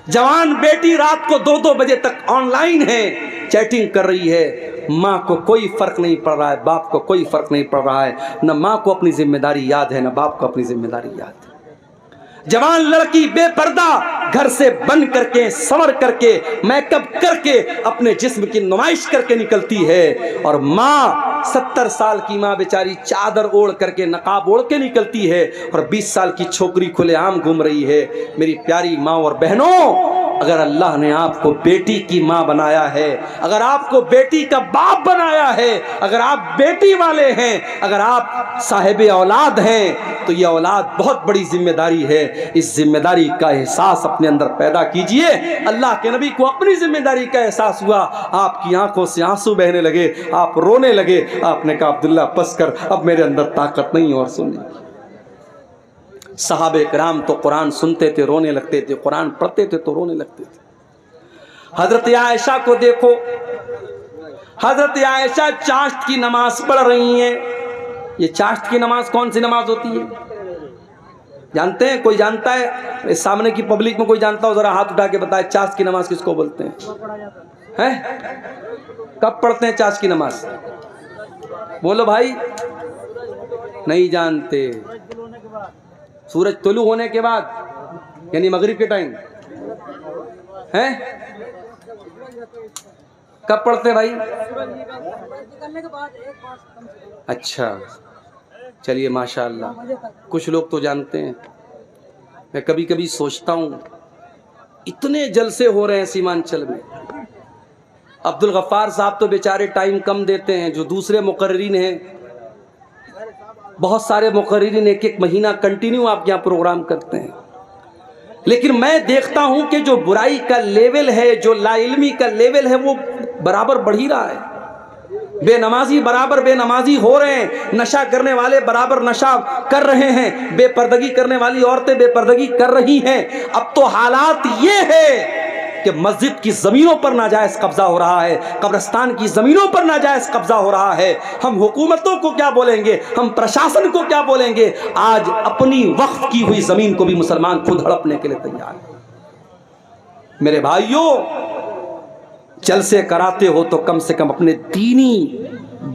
A: جوان بیٹی رات کو 2-2 بجے تک آن لائن ہے، چیٹنگ کر رہی ہے، ماں کو کوئی فرق نہیں پڑ رہا ہے، باپ کو کوئی فرق نہیں پڑ رہا ہے، نہ ماں کو اپنی ذمہ داری یاد ہے نہ باپ کو اپنی ذمہ داری یاد ہے۔ جوان لڑکی بے پردہ گھر سے بن کر کے سنور کر کے میک اپ کر کے اپنے جسم کی نمائش کر کے نکلتی ہے، اور ماں 70 سال کی ماں بیچاری چادر اوڑھ کر کے نقاب اوڑھ کے نکلتی ہے، اور 20 سال کی چھوکری کھلے عام گھوم رہی ہے۔ میری پیاری ماں اور بہنوں، اگر اللہ نے آپ کو بیٹی کی ماں بنایا ہے، اگر آپ کو بیٹی کا باپ بنایا ہے، اگر آپ بیٹی والے ہیں، اگر آپ صاحب اولاد ہیں، تو یہ اولاد بہت بڑی ذمہ داری ہے۔ اس ذمہ داری کا احساس اپنے اندر پیدا کیجئے۔ اللہ کے نبی کو اپنی ذمہ داری کا احساس ہوا، آپ کی آنکھوں سے آنسو بہنے لگے، آپ رونے لگے، آپ نے کہا عبداللہ بس کر، اب میرے اندر طاقت نہیں اور سننے کی۔ صحابہ کرام تو قرآن سنتے تھے رونے لگتے تھے، قرآن پڑھتے تھے تو رونے لگتے تھے۔ حضرت عائشہ کو دیکھو، حضرت عائشہ چاشت کی نماز پڑھ رہی ہیں۔ یہ چاشت کی نماز کون سی نماز ہوتی ہے جانتے ہیں؟ کوئی جانتا ہے؟ اس سامنے کی پبلک میں کوئی جانتا ہو ذرا ہاتھ اٹھا کے بتائے چاشت کی نماز کس کو بولتے ہیں؟ کب پڑھتے ہیں چاشت کی نماز؟ بولو بھائی، نہیں جانتے؟ سورج طلوع ہونے کے بعد یعنی مغرب کے ٹائم ہے؟ کب پڑھتے بھائی؟ اچھا چلیے ماشاءاللہ، کچھ لوگ تو جانتے ہیں۔ میں کبھی کبھی سوچتا ہوں اتنے جلسے ہو رہے ہیں سیمانچل میں، عبد الغفار صاحب تو بیچارے ٹائم کم دیتے ہیں، جو دوسرے مقررین ہیں بہت سارے مقررین ایک مہینہ کنٹینیو آپ یہاں پروگرام کرتے ہیں، لیکن میں دیکھتا ہوں کہ جو برائی کا لیول ہے، جو لا علمی کا لیول ہے، وہ برابر بڑھ ہی رہا ہے۔ بے نمازی برابر بے نمازی ہو رہے ہیں، نشہ کرنے والے برابر نشہ کر رہے ہیں، بے پردگی کرنے والی عورتیں بے پردگی کر رہی ہیں۔ اب تو حالات یہ ہے کہ مسجد کی زمینوں پر ناجائز قبضہ ہو رہا ہے، قبرستان کی زمینوں پر ناجائز قبضہ ہو رہا ہے۔ ہم حکومتوں کو کیا بولیں گے؟ ہم پرشاسن کو کیا بولیں گے؟ آج اپنی وقف کی ہوئی زمین کو بھی مسلمان خود ہڑپنے کے لیے تیار ہے۔ میرے بھائیوں، جلسے کراتے ہو تو کم سے کم اپنے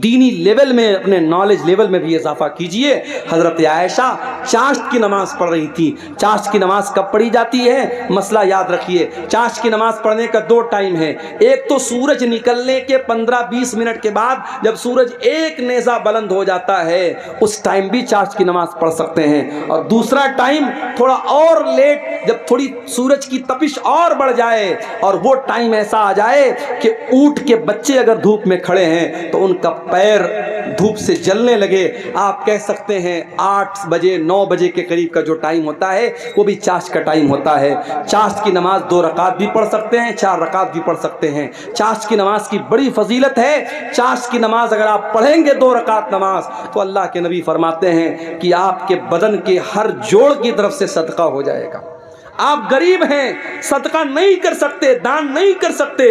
A: دینی لیول میں، اپنے نالج لیول میں بھی اضافہ کیجئے۔ حضرت عائشہ چاشت کی نماز پڑھ رہی تھی۔ چاشت کی نماز کب پڑھی جاتی ہے؟ مسئلہ یاد رکھیے، چاشت کی نماز پڑھنے کا 2 ٹائم ہے۔ ایک تو سورج نکلنے کے 15-20 منٹ کے بعد، جب سورج ایک نیزہ بلند ہو جاتا ہے اس ٹائم بھی چاشت کی نماز پڑھ سکتے ہیں، اور دوسرا ٹائم تھوڑا اور لیٹ، جب تھوڑی سورج کی تپش اور بڑھ جائے اور وہ ٹائم ایسا آ جائے کہ اونٹ کے بچے اگر دھوپ میں کھڑے ہیں تو ان کا پیر دھوپ سے جلنے لگے، آپ کہہ سکتے ہیں 8 بجے 9 بجے کے قریب کا جو ٹائم ہوتا ہے وہ بھی چاشت کا ٹائم ہوتا ہے۔ چاشت کی نماز 2 رکعت بھی پڑھ سکتے ہیں، 4 رکعت بھی پڑھ سکتے ہیں۔ چاشت کی نماز کی بڑی فضیلت ہے۔ چاشت کی نماز اگر آپ پڑھیں گے 2 رکعت نماز، تو اللہ کے نبی فرماتے ہیں کہ آپ کے بدن کے ہر جوڑ کی طرف سے صدقہ ہو جائے گا۔ آپ غریب ہیں، صدقہ نہیں کر سکتے، دان نہیں کر سکتے،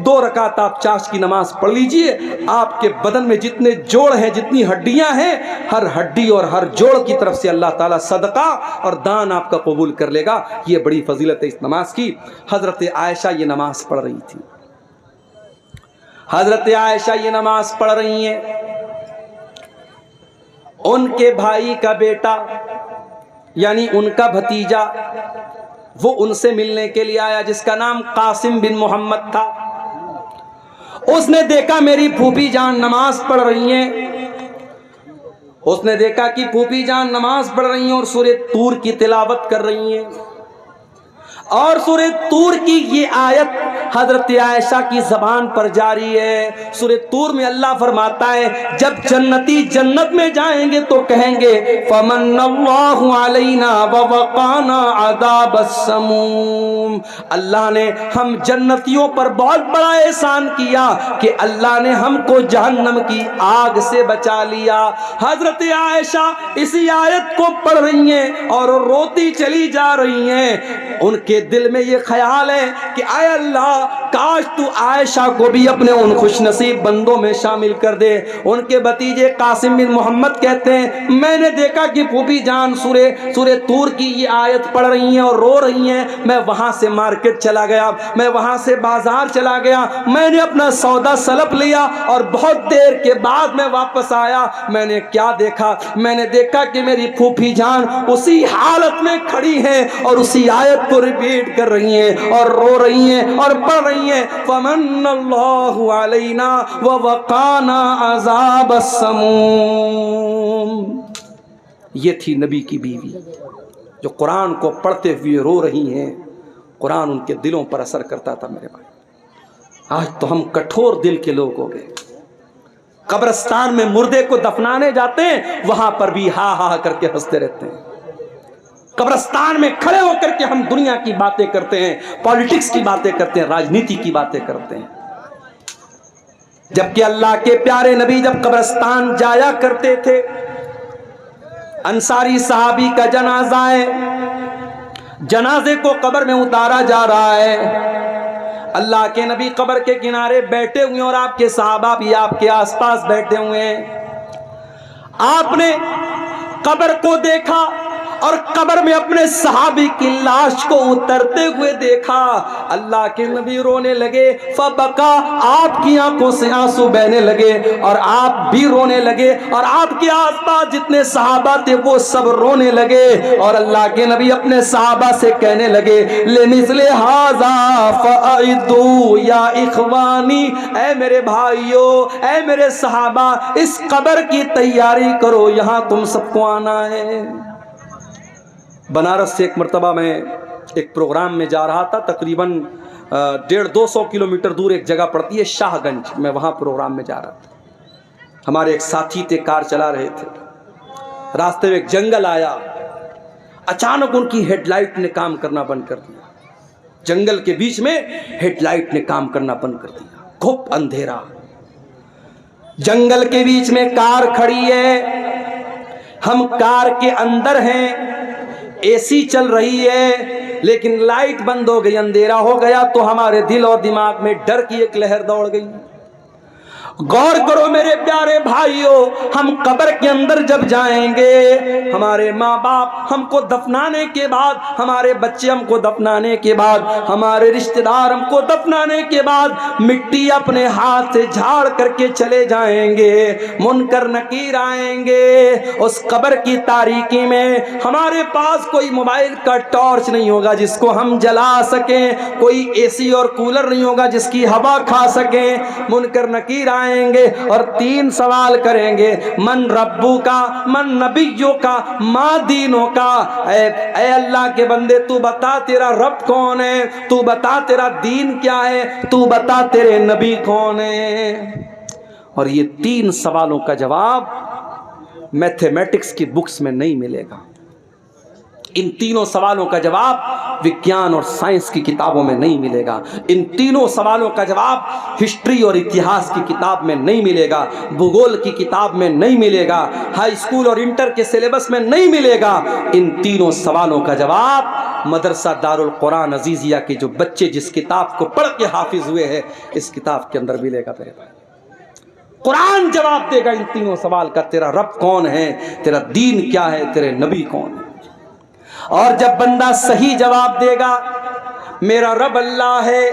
A: 2 رکعت آپ چاشت کی نماز پڑھ لیجئے، آپ کے بدن میں جتنے جوڑ ہیں، جتنی ہڈیاں ہیں، ہر ہڈی اور ہر جوڑ کی طرف سے اللہ تعالیٰ صدقہ اور دان آپ کا قبول کر لے گا۔ یہ بڑی فضیلت ہے اس نماز کی۔ حضرت عائشہ یہ نماز پڑھ رہی تھی، حضرت عائشہ یہ نماز پڑھ رہی ہیں۔ ان کے بھائی کا بیٹا یعنی ان کا بھتیجا وہ ان سے ملنے کے لیے آیا، جس کا نام قاسم بن محمد تھا۔ اس نے دیکھا میری پھوپھی جان نماز پڑھ رہی ہیں، اس نے دیکھا کہ پھوپھی جان نماز پڑھ رہی ہیں اور سورہ طور کی تلاوت کر رہی ہیں، اور سورہ طور کی یہ آیت حضرت عائشہ کی زبان پر جاری ہے۔ سورہ طور میں اللہ فرماتا ہے جب جنتی جنت میں جائیں گے تو کہیں گے فمن اللہ علینا ووقانا عذاب السموم، اللہ نے ہم جنتیوں پر بہت بڑا احسان کیا کہ اللہ نے ہم کو جہنم کی آگ سے بچا لیا۔ حضرت عائشہ اسی آیت کو پڑھ رہی ہیں اور روتی چلی جا رہی ہیں۔ ان کے دل میں یہ خیال ہے کہ اے اللہ کاش تو عائشہ کو بھی اپنے ان خوش نصیب بندوں میں شامل کر دے۔ ان کے بھتیجے قاسم بن محمد کہتے ہیں میں نے دیکھا کہ پھوپھی جان سورہ طور کی یہ آیت پڑھ رہی ہیں اور رو رہی ہیں، میں وہاں سے مارکیٹ چلا گیا، میں وہاں سے بازار چلا گیا، میں نے اپنا سودا سلپ لیا اور بہت دیر کے بعد میں واپس آیا۔ میں نے کیا دیکھا؟ میں نے دیکھا کہ میری پھوپھی جان اسی حالت میں کھڑی ہیں اور اسی آیت کو ریپیٹ کر رہی ہیں اور رو رہی ہیں اور پڑھ رہی ہیں فمن اللہ علینا ووقانا عذاب السموم۔ یہ تھی نبی کی بیوی جو قرآن کو پڑھتے ہوئے رو رہی ہیں، قرآن ان کے دلوں پر اثر کرتا تھا۔ میرے بھائی آج تو ہم کٹھور دل کے لوگ ہو گئے، قبرستان میں مردے کو دفنانے جاتے ہیں وہاں پر بھی ہا ہا کر کے ہنستے رہتے ہیں، قبرستان میں کھڑے ہو کر کے ہم دنیا کی باتیں کرتے ہیں، پالیٹکس کی باتیں کرتے ہیں، راجنیتی کی باتیں کرتے ہیں، جبکہ اللہ کے پیارے نبی جب قبرستان جایا کرتے تھے، انصاری صحابی کا جنازہ ہے، جنازے کو قبر میں اتارا جا رہا ہے، اللہ کے نبی قبر کے کنارے بیٹھے ہوئے اور آپ کے صحابہ بھی آپ کے آس پاس بیٹھے ہوئے ہیں۔ آپ نے قبر کو دیکھا اور قبر میں اپنے صحابی کی لاش کو اترتے ہوئے دیکھا، اللہ کے نبی رونے لگے، فبکا، آپ کی آنکھوں سے آنسو بہنے لگے اور آپ بھی رونے لگے اور آپ کے آس پاس جتنے صحابہ تھے وہ سب رونے لگے، اور اللہ کے نبی اپنے صحابہ سے کہنے لگے لمثل ھذا فاعدوا یا اخوانی، اے میرے بھائیو، اے میرے صحابہ، اس قبر کی تیاری کرو، یہاں تم سب کو آنا ہے۔ بنارس سے ایک مرتبہ میں ایک پروگرام میں جا رہا تھا، تقریباً 150-200 کلومیٹر دور ایک جگہ پڑتی ہے شاہ گنج، میں وہاں پروگرام میں جا رہا تھا۔ ہمارے ایک ساتھی تھے، کار چلا رہے تھے، راستے میں ایک جنگل آیا، اچانک ان کی ہیڈ لائٹ نے کام کرنا بند کر دیا، جنگل کے بیچ میں ہیڈ لائٹ نے کام کرنا بند کر دیا، گھپ اندھیرا، جنگل کے بیچ میں کار کھڑی ہے، ہم کار کے اندر ہیں، اے سی چل رہی ہے لیکن لائٹ بند ہو گئی، اندھیرا ہو گیا، تو ہمارے دل اور دماغ میں ڈر کی ایک لہر دوڑ گئی۔ غور کرو میرے پیارے بھائیوں، ہم قبر کے اندر جب جائیں گے، ہمارے ماں باپ ہم کو دفنانے کے بعد، ہمارے بچے ہم کو دفنانے کے بعد، ہمارے رشتہ دار ہم کو دفنانے کے بعد مٹی اپنے ہاتھ سے جھاڑ کر کے چلے جائیں گے، منکر نکیر آئیں گے، اس قبر کی تاریکی میں ہمارے پاس کوئی موبائل کا ٹارچ نہیں ہوگا جس کو ہم جلا سکیں، کوئی اے سی اور کولر نہیں ہوگا جس کی ہوا کھا سکیں، منکر نکیر آئیں گے اور 3 سوال کریں گے، من ربو کا، من نبیوں کا، ما دینوں کا، اے اللہ کے بندے تو بتا تیرا رب کون ہے، تو بتا تیرا دین کیا ہے، تو بتا تیرے نبی کون ہے۔ اور یہ 3 سوالوں کا جواب میتھمیٹکس کی بکس میں نہیں ملے گا، ان تینوں سوالوں کا جواب وگیان اور سائنس کی کتابوں میں نہیں ملے گا، ان تینوں سوالوں کا جواب ہسٹری اور اتہاس کی کتاب میں نہیں ملے گا، بھگول کی کتاب میں نہیں ملے گا، ہائی اسکول اور انٹر کے سلیبس میں نہیں ملے گا، ان تینوں سوالوں کا جواب مدرسہ دارالقرآن عزیزیہ کے جو بچے جس کتاب کو پڑھ کے حافظ ہوئے ہیں اس کتاب کے اندر ملے گا۔ میرے بھائی قرآن جواب دے گا ان تینوں سوال کا، تیرا رب کون ہے، تیرا دین کیا ہے، تیرے نبی کون ہے۔ اور جب بندہ صحیح جواب دے گا، میرا رب اللہ ہے،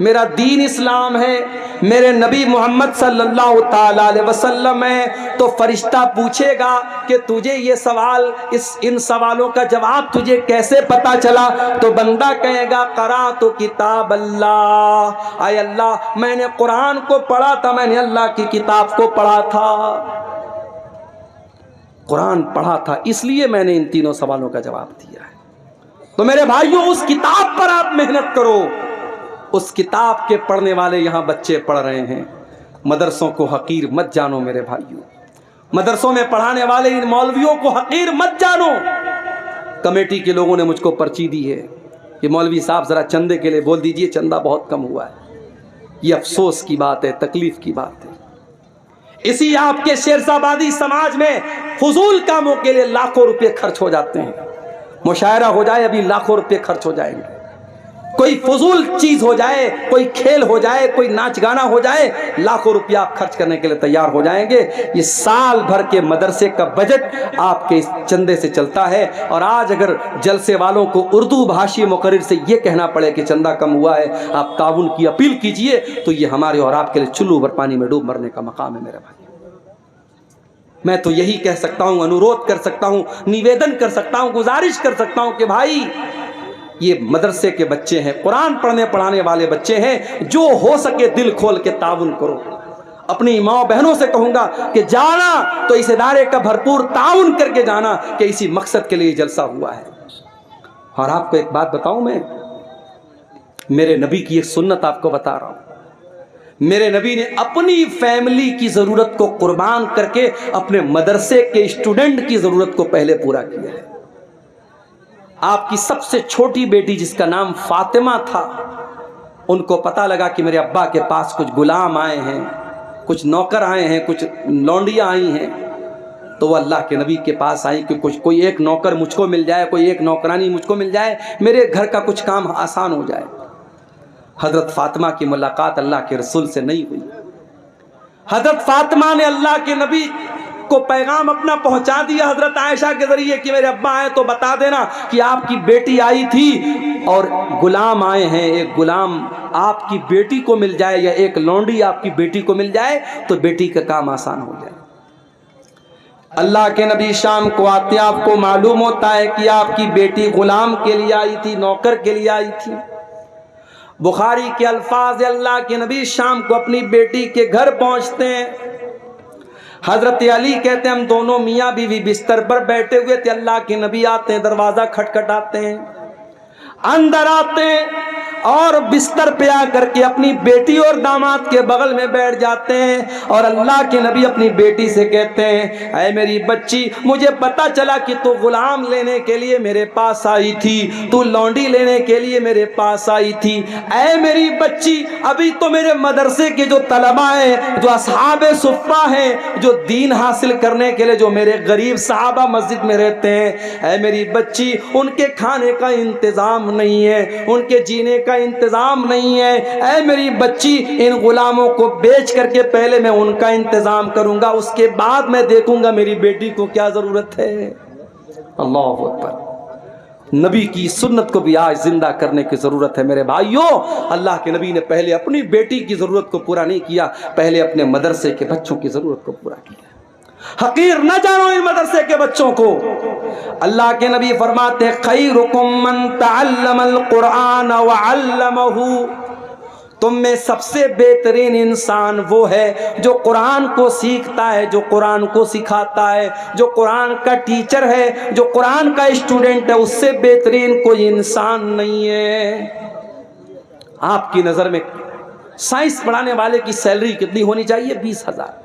A: میرا دین اسلام ہے، میرے نبی محمد صلی اللہ تعالی علیہ وسلم ہے، تو فرشتہ پوچھے گا کہ تجھے یہ سوال، ان سوالوں کا جواب تجھے کیسے پتا چلا؟ تو بندہ کہے گا قرأت کتاب اللہ، اے اللہ میں نے قرآن کو پڑھا تھا، میں نے اللہ کی کتاب کو پڑھا تھا۔ قرآن پڑھا تھا، اس لیے میں نے ان تینوں سوالوں کا جواب دیا ہے۔ تو میرے بھائیوں اس کتاب پر آپ محنت کرو، اس کتاب کے پڑھنے والے یہاں بچے پڑھ رہے ہیں۔ مدرسوں کو حقیر مت جانو میرے بھائیوں، مدرسوں میں پڑھانے والے ان مولویوں کو حقیر مت جانو۔ کمیٹی کے لوگوں نے مجھ کو پرچی دی ہے کہ مولوی صاحب ذرا چندے کے لیے بول دیجئے، چندہ بہت کم ہوا ہے۔ یہ افسوس کی بات ہے، تکلیف کی بات ہے۔ اسی آپ کے شیرزابادی سماج میں فضول کاموں کے لیے لاکھوں روپے خرچ ہو جاتے ہیں۔ مشاعرہ ہو جائے ابھی لاکھوں روپے خرچ ہو جائیں گے، کوئی فضول چیز ہو جائے، کوئی کھیل ہو جائے، کوئی ناچ گانا ہو جائے، لاکھوں روپیہ آپ خرچ کرنے کے لیے تیار ہو جائیں گے۔ یہ سال بھر کے مدرسے کا بجٹ آپ کے اس چندے سے چلتا ہے۔ اور آج اگر جلسے والوں کو اردو بھاشی مقرر سے یہ کہنا پڑے کہ چندہ کم ہوا ہے، آپ تعاون کی اپیل کیجئے، تو یہ ہمارے اور آپ کے لیے چلو بھر پانی میں ڈوب مرنے کا مقام ہے میرے بھائی۔ میں تو یہی کہہ سکتا ہوں، انورودھ کر سکتا ہوں، نویدن کر سکتا ہوں، گزارش کر سکتا ہوں کہ بھائی یہ مدرسے کے بچے ہیں، قرآن پڑھنے پڑھانے والے بچے ہیں، جو ہو سکے دل کھول کے تعاون کرو۔ اپنی ماں بہنوں سے کہوں گا کہ جانا تو اس ادارے کا بھرپور تعاون کر کے جانا کہ اسی مقصد کے لیے جلسہ ہوا ہے۔ اور آپ کو ایک بات بتاؤں، میں میرے نبی کی ایک سنت آپ کو بتا رہا ہوں۔ میرے نبی نے اپنی فیملی کی ضرورت کو قربان کر کے اپنے مدرسے کے اسٹوڈنٹ کی ضرورت کو پہلے پورا کیا ہے۔ آپ کی سب سے چھوٹی بیٹی جس کا نام فاطمہ تھا، ان کو پتہ لگا کہ میرے ابا کے پاس کچھ غلام آئے ہیں، کچھ نوکر آئے ہیں، کچھ لونڈیاں آئی ہیں، تو وہ اللہ کے نبی کے پاس آئی کہ کوئی ایک نوکر مجھ کو مل جائے، کوئی ایک نوکرانی مجھ کو مل جائے، میرے گھر کا کچھ کام آسان ہو جائے۔ حضرت فاطمہ کی ملاقات اللہ کے رسول سے نہیں ہوئی۔ حضرت فاطمہ نے اللہ کے نبی کو پیغام اپنا پہنچا دیا حضرت عائشہ کے ذریعے کہ میرے ابا آئے تو بتا دینا کہ آپ کی بیٹی آئی تھی اور غلام آئے ہیں، ایک غلام آپ کی بیٹی کو مل جائے یا ایک لونڈی آپ کی بیٹی کو مل جائے تو بیٹی کا کام آسان ہو جائے۔ اللہ کے نبی شام کو آتے آپ کو معلوم ہوتا ہے کہ آپ کی بیٹی غلام کے لیے آئی تھی، نوکر کے لیے آئی تھی۔ بخاری کے الفاظ، اللہ کے نبی شام کو اپنی بیٹی کے گھر پہنچتے ہیں۔ حضرت علی کہتے ہیں ہم دونوں میاں بیوی بستر پر بیٹھے ہوئے تھے، اللہ کے نبی آتے ہیں، دروازہ کھٹکھٹاتے ہیں، اندر آتے ہیں اور بستر پہ آ کر کے اپنی بیٹی اور داماد کے بغل میں بیٹھ جاتے ہیں، اور اللہ کے نبی اپنی بیٹی سے کہتے ہیں اے میری بچی، مجھے پتا چلا کہ تو غلام لینے کے لیے میرے پاس آئی تھی، تو لونڈی لینے کے لیے میرے پاس آئی تھی۔ اے میری بچی، ابھی تو میرے مدرسے کے جو طلباء ہیں، جو اصحاب صفہ ہیں، جو دین حاصل کرنے کے لیے جو میرے غریب صحابہ مسجد میں رہتے ہیں، اے میری بچی، ان کے کھانے کا انتظام نہیں ہے، ان کے جینے کا انتظام نہیں ہے۔ اے میری بچی، ان غلاموں کو بیچ کر کے پہلے میں ان کا انتظام کروں گا، اس کے بعد میں دیکھوں گا میری بیٹی کو کیا ضرورت ہے۔ اللہ اکبر۔ نبی کی سنت کو بھی آج زندہ کرنے کی ضرورت ہے میرے بھائیوں۔ اللہ کے نبی نے پہلے اپنی بیٹی کی ضرورت کو پورا نہیں کیا، پہلے اپنے مدرسے کے بچوں کی ضرورت کو پورا کیا۔ حقیر نہ جانو ان مدرسے کے بچوں کو۔ اللہ کے نبی فرماتے خیرکم من تعلم القرآن وعلمہ، تم میں سب سے بہترین انسان وہ ہے جو قرآن کو سیکھتا ہے، جو قرآن کو سکھاتا ہے، جو قرآن کا ٹیچر ہے، جو قرآن کا اسٹوڈنٹ ہے، اس سے بہترین کوئی انسان نہیں ہے۔ آپ کی نظر میں سائنس پڑھانے والے کی سیلری کتنی ہونی چاہیے؟ 20,000۔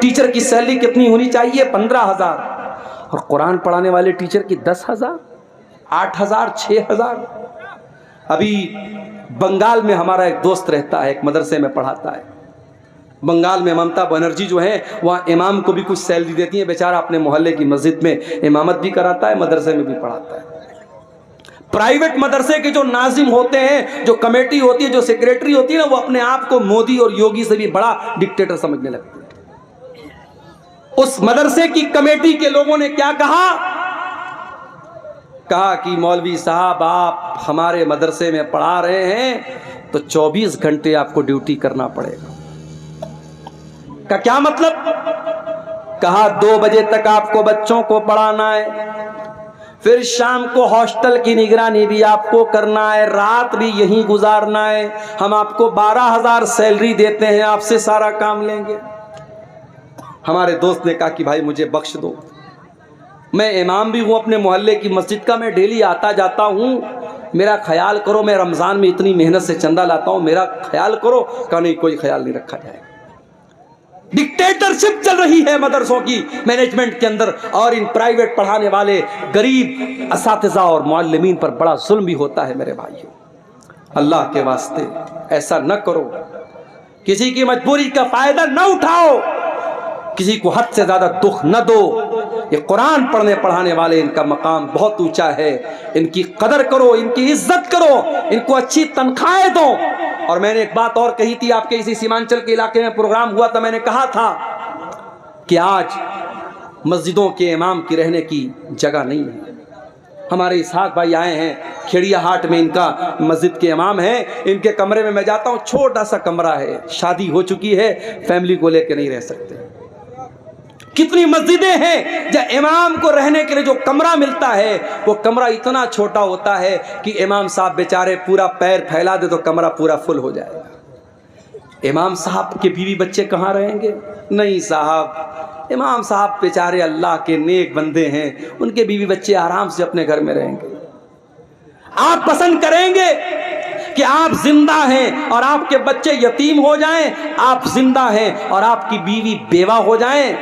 A: ٹیچر کی سیلری کتنی ہونی چاہیے؟ 15,000۔ اور قرآن پڑھانے والے ٹیچر کی 10,000، 8,000، 6,000۔ ابھی بنگال میں ہمارا ایک دوست رہتا ہے، ایک مدرسے میں پڑھاتا ہے۔ بنگال میں ممتا بنرجی جو ہے وہاں امام کو بھی کچھ سیلری دیتی ہیں، بیچارہ اپنے محلے کی مسجد میں امامت بھی کراتا ہے، مدرسے میں بھی پڑھاتا ہے۔ پرائیویٹ مدرسے کے جو ناظم ہوتے ہیں، جو کمیٹی ہوتی ہے، جو سیکریٹری ہوتی ہے نا، وہ اپنے آپ کو مودی اور یوگی سے بھی بڑا ڈکٹیٹر سمجھنے لگتے ہیں۔ اس مدرسے کی کمیٹی کے لوگوں نے کیا کہا کہ مولوی صاحب آپ ہمارے مدرسے میں پڑھا رہے ہیں تو 24 گھنٹے آپ کو ڈیوٹی کرنا پڑے گا۔ کا کیا مطلب؟ کہا 2 بجے تک آپ کو بچوں کو پڑھانا ہے، پھر شام کو ہاسٹل کی نگرانی بھی آپ کو کرنا ہے، رات بھی یہیں گزارنا ہے، ہم آپ کو 12,000 سیلری دیتے ہیں، آپ سے سارا کام لیں گے۔ ہمارے دوست نے کہا کہ بھائی مجھے بخش دو، میں امام بھی ہوں اپنے محلے کی مسجد کا، میں ڈیلی آتا جاتا ہوں، میرا خیال کرو، میں رمضان میں اتنی محنت سے چندہ لاتا ہوں، میرا خیال کرو۔ کہا نہیں، کوئی خیال نہیں رکھا جائے گا۔ ڈکٹیٹرشپ چل رہی ہے مدرسوں کی مینجمنٹ کے اندر، اور ان پرائیویٹ پڑھانے والے غریب اساتذہ اور معلمین پر بڑا ظلم بھی ہوتا ہے۔ میرے بھائیوں، اللہ کے واسطے ایسا نہ کرو، کسی کی مجبوری کا فائدہ نہ اٹھاؤ، کسی کو حد سے زیادہ دکھ نہ دو۔ یہ قرآن پڑھنے پڑھانے والے، ان کا مقام بہت اونچا ہے، ان کی قدر کرو، ان کی عزت کرو، ان کو اچھی تنخواہیں دو۔ اور میں نے ایک بات اور کہی تھی، آپ کے اسی سیمانچل کے علاقے میں پروگرام ہوا تھا، میں نے کہا تھا کہ آج مسجدوں کے امام کی رہنے کی جگہ نہیں ہے۔ ہمارے اسحاق بھائی آئے ہیں، کھیڑیا ہاٹ میں ان کا مسجد کے امام ہیں، ان کے کمرے میں جاتا ہوں، چھوٹا سا کمرہ ہے، شادی ہو چکی ہے، فیملی کو لے کے نہیں رہ سکتے۔ کتنی مسجدیں ہیں جہاں امام کو رہنے کے لیے جو کمرہ ملتا ہے وہ کمرہ اتنا چھوٹا ہوتا ہے کہ امام صاحب بیچارے پورا پیر پھیلا دے تو کمرہ پورا فل ہو جائے گا۔ امام صاحب کے بیوی بچے کہاں رہیں گے؟ نہیں صاحب، امام صاحب بیچارے اللہ کے نیک بندے ہیں، ان کے بیوی بچے آرام سے اپنے گھر میں رہیں گے۔ آپ پسند کریں گے کہ آپ زندہ ہیں اور آپ کے بچے یتیم ہو جائیں، آپ زندہ ہیں اور آپ کی بیوی بیوہ ہو جائیں؟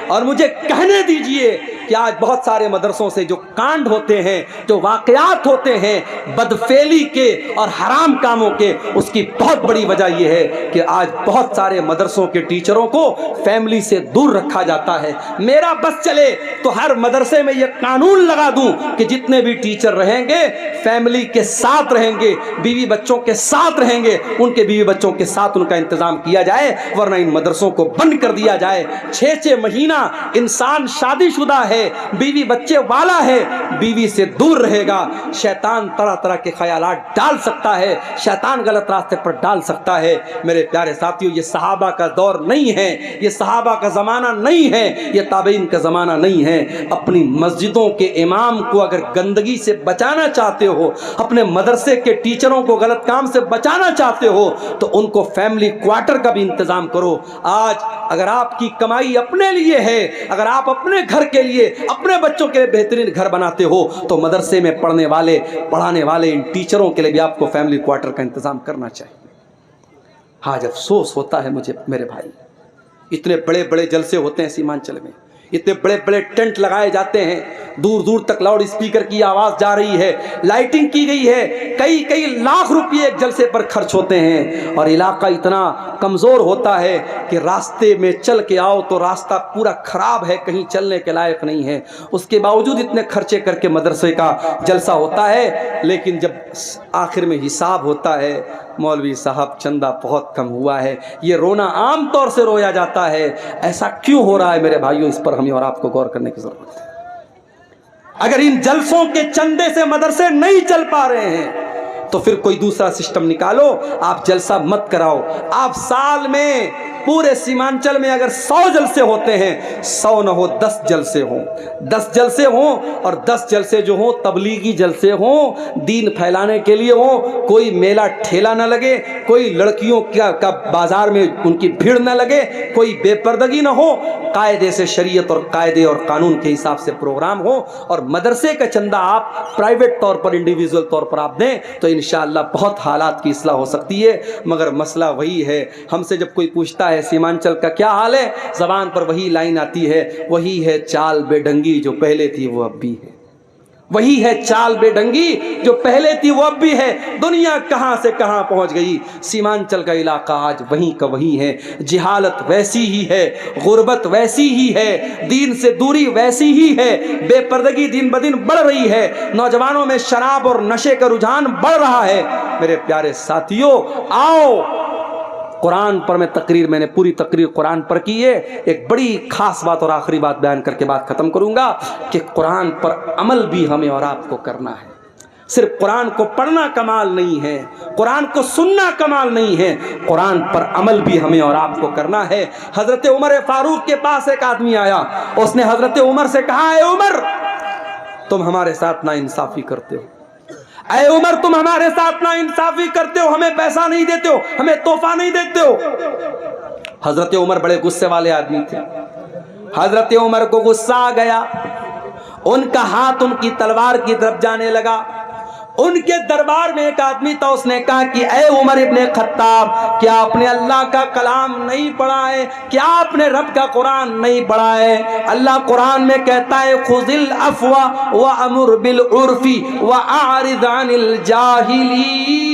A: اور مجھے کہنے دیجئے کہ آج بہت سارے مدرسوں سے جو کانڈ ہوتے ہیں، جو واقعات ہوتے ہیں بدفعلی کے اور حرام کاموں کے، اس کی بہت بڑی وجہ یہ ہے کہ آج بہت سارے مدرسوں کے ٹیچروں کو فیملی سے دور رکھا جاتا ہے۔ میرا بس چلے تو ہر مدرسے میں یہ قانون لگا دوں کہ جتنے بھی ٹیچر رہیں گے فیملی کے ساتھ رہیں گے، بیوی بچوں کے ساتھ رہیں گے، ان کے بیوی بچوں کے ساتھ ان کا انتظام کیا جائے، ورنہ ان مدرسوں کو بند کر دیا جائے۔ 6 مہینہ انسان شادی شدہ ہے، بیوی بچے والا ہے، بیوی سے دور رہے گا، شیطان طرح طرح کے خیالات ڈال سکتا ہے، شیطان غلط راستے پر ڈال سکتا ہے۔ میرے پیارے ساتھیو، یہ صحابہ کا دور نہیں ہے، یہ صحابہ کا زمانہ نہیں ہے، یہ تابعین کا زمانہ نہیں ہے۔ اپنی مسجدوں کے امام کو اگر گندگی سے بچانا چاہتے ہو، اپنے مدرسے کے ٹیچروں کو غلط کام سے بچانا چاہتے ہو، تو ان کو فیملی کوارٹر کا بھی انتظام کرو۔ آج اگر آپ کی کمائی اپنے لیے ہے، اگر آپ اپنے گھر کے لیے، اپنے بچوں کے لیے بہترین گھر بناتے ہو، تو مدرسے میں پڑھنے والے، پڑھانے والے ان ٹیچروں کے لیے بھی آپ کو فیملی کوارٹر کا انتظام کرنا چاہیے۔ آج افسوس ہوتا ہے مجھے میرے بھائی، اتنے بڑے بڑے جلسے ہوتے ہیں سیمانچل میں، اتنے بڑے بڑے ٹینٹ لگائے جاتے ہیں، دور دور تک لاؤڈ اسپیکر کی آواز جا رہی ہے، لائٹنگ کی گئی ہے، کئی لاکھ روپے ایک جلسے پر خرچ ہوتے ہیں، اور علاقہ اتنا کمزور ہوتا ہے کہ راستے میں چل کے آؤ تو راستہ پورا خراب ہے، کہیں چلنے کے لائق نہیں ہے۔ اس کے باوجود اتنے خرچے کر کے مدرسے کا جلسہ ہوتا ہے، لیکن جب آخر میں حساب ہوتا ہے، مولوی صاحب چندہ بہت کم ہوا ہے، یہ رونا عام طور سے رویا جاتا ہے۔ ایسا کیوں ہو رہا ہے میرے بھائیوں؟ اس پر ہمیں اور آپ کو غور کرنے کی ضرورت ہے۔ اگر ان جلسوں کے چندے سے مدرسے نہیں چل پا رہے ہیں تو پھر کوئی دوسرا سسٹم نکالو، آپ جلسہ مت کراؤ۔ آپ سال میں پورے سیمانچل میں اگر 100 جلسے ہوتے ہیں، 100 نہ ہو 10 جلسے ہوں، 10 جلسے ہوں، اور 10 جلسے جو ہوں تبلیغی جلسے ہوں، دین پھیلانے کے لیے ہوں، کوئی میلہ ٹھیلا نہ لگے، کوئی لڑکیوں کا بازار میں ان کی بھیڑ نہ لگے، کوئی بے پردگی نہ ہو، قاعدے سے شریعت اور قاعدے اور قانون کے حساب سے پروگرام ہو، اور مدرسے کا چندہ آپ پرائیویٹ طور پر، انڈیویجول طور پر آپ دیں تو انشاءاللہ بہت حالات کی اصلاح ہو سکتی ہے۔ مگر مسئلہ وہی ہے، ہم سے جب کوئی پوچھتا ہے سیمانچل کا کیا حال ہے، زبان پر وہی لائن آتی ہے، وہی ہے چال بے ڈنگی جو پہلے تھی وہ اب بھی ہے، وہی ہے چال بے ڈنگی جو پہلے تھی وہ اب بھی ہے۔ دنیا کہاں سے کہاں پہنچ گئی، سیمانچل کا علاقہ آج وہیں کا وہیں ہے، جہالت ویسی ہی ہے، غربت ویسی ہی ہے، دین سے دوری ویسی ہی ہے، بے پردگی دن بدن بڑھ رہی ہے، نوجوانوں میں شراب اور نشے کا رجحان بڑھ رہا ہے۔ میرے پیارے ساتھیوں، آؤ قرآن پر میں نے پوری تقریر قرآن پر کی ہے۔ ایک بڑی خاص بات اور آخری بات بیان کر کے بات ختم کروں گا کہ قرآن پر عمل بھی ہمیں اور آپ کو کرنا ہے۔ صرف قرآن کو پڑھنا کمال نہیں ہے، قرآن کو سننا کمال نہیں ہے، قرآن پر عمل بھی ہمیں اور آپ کو کرنا ہے۔ حضرت عمر فاروق کے پاس ایک آدمی آیا، اس نے حضرت عمر سے کہا، اے عمر تم ہمارے ساتھ ناانصافی کرتے ہو، اے عمر تم ہمارے ساتھ ناانصافی کرتے ہو، ہمیں پیسہ نہیں دیتے ہو، ہمیں تحفہ نہیں دیتے ہو۔ حضرت عمر بڑے غصے والے آدمی تھے، حضرت عمر کو غصہ آ گیا، ان کا ہاتھ ان کی تلوار کی طرف جانے لگا۔ ان کے دربار میں ایک آدمی تھا، اس نے کہا کہ اے عمر ابن خطاب، کیا آپ نے اللہ کا کلام نہیں پڑھا ہے؟ کیا آپ نے رب کا قرآن نہیں پڑھا ہے؟ اللہ قرآن میں کہتا ہے خذ العفو وامر بالعرف واعرض عن الجاہلین۔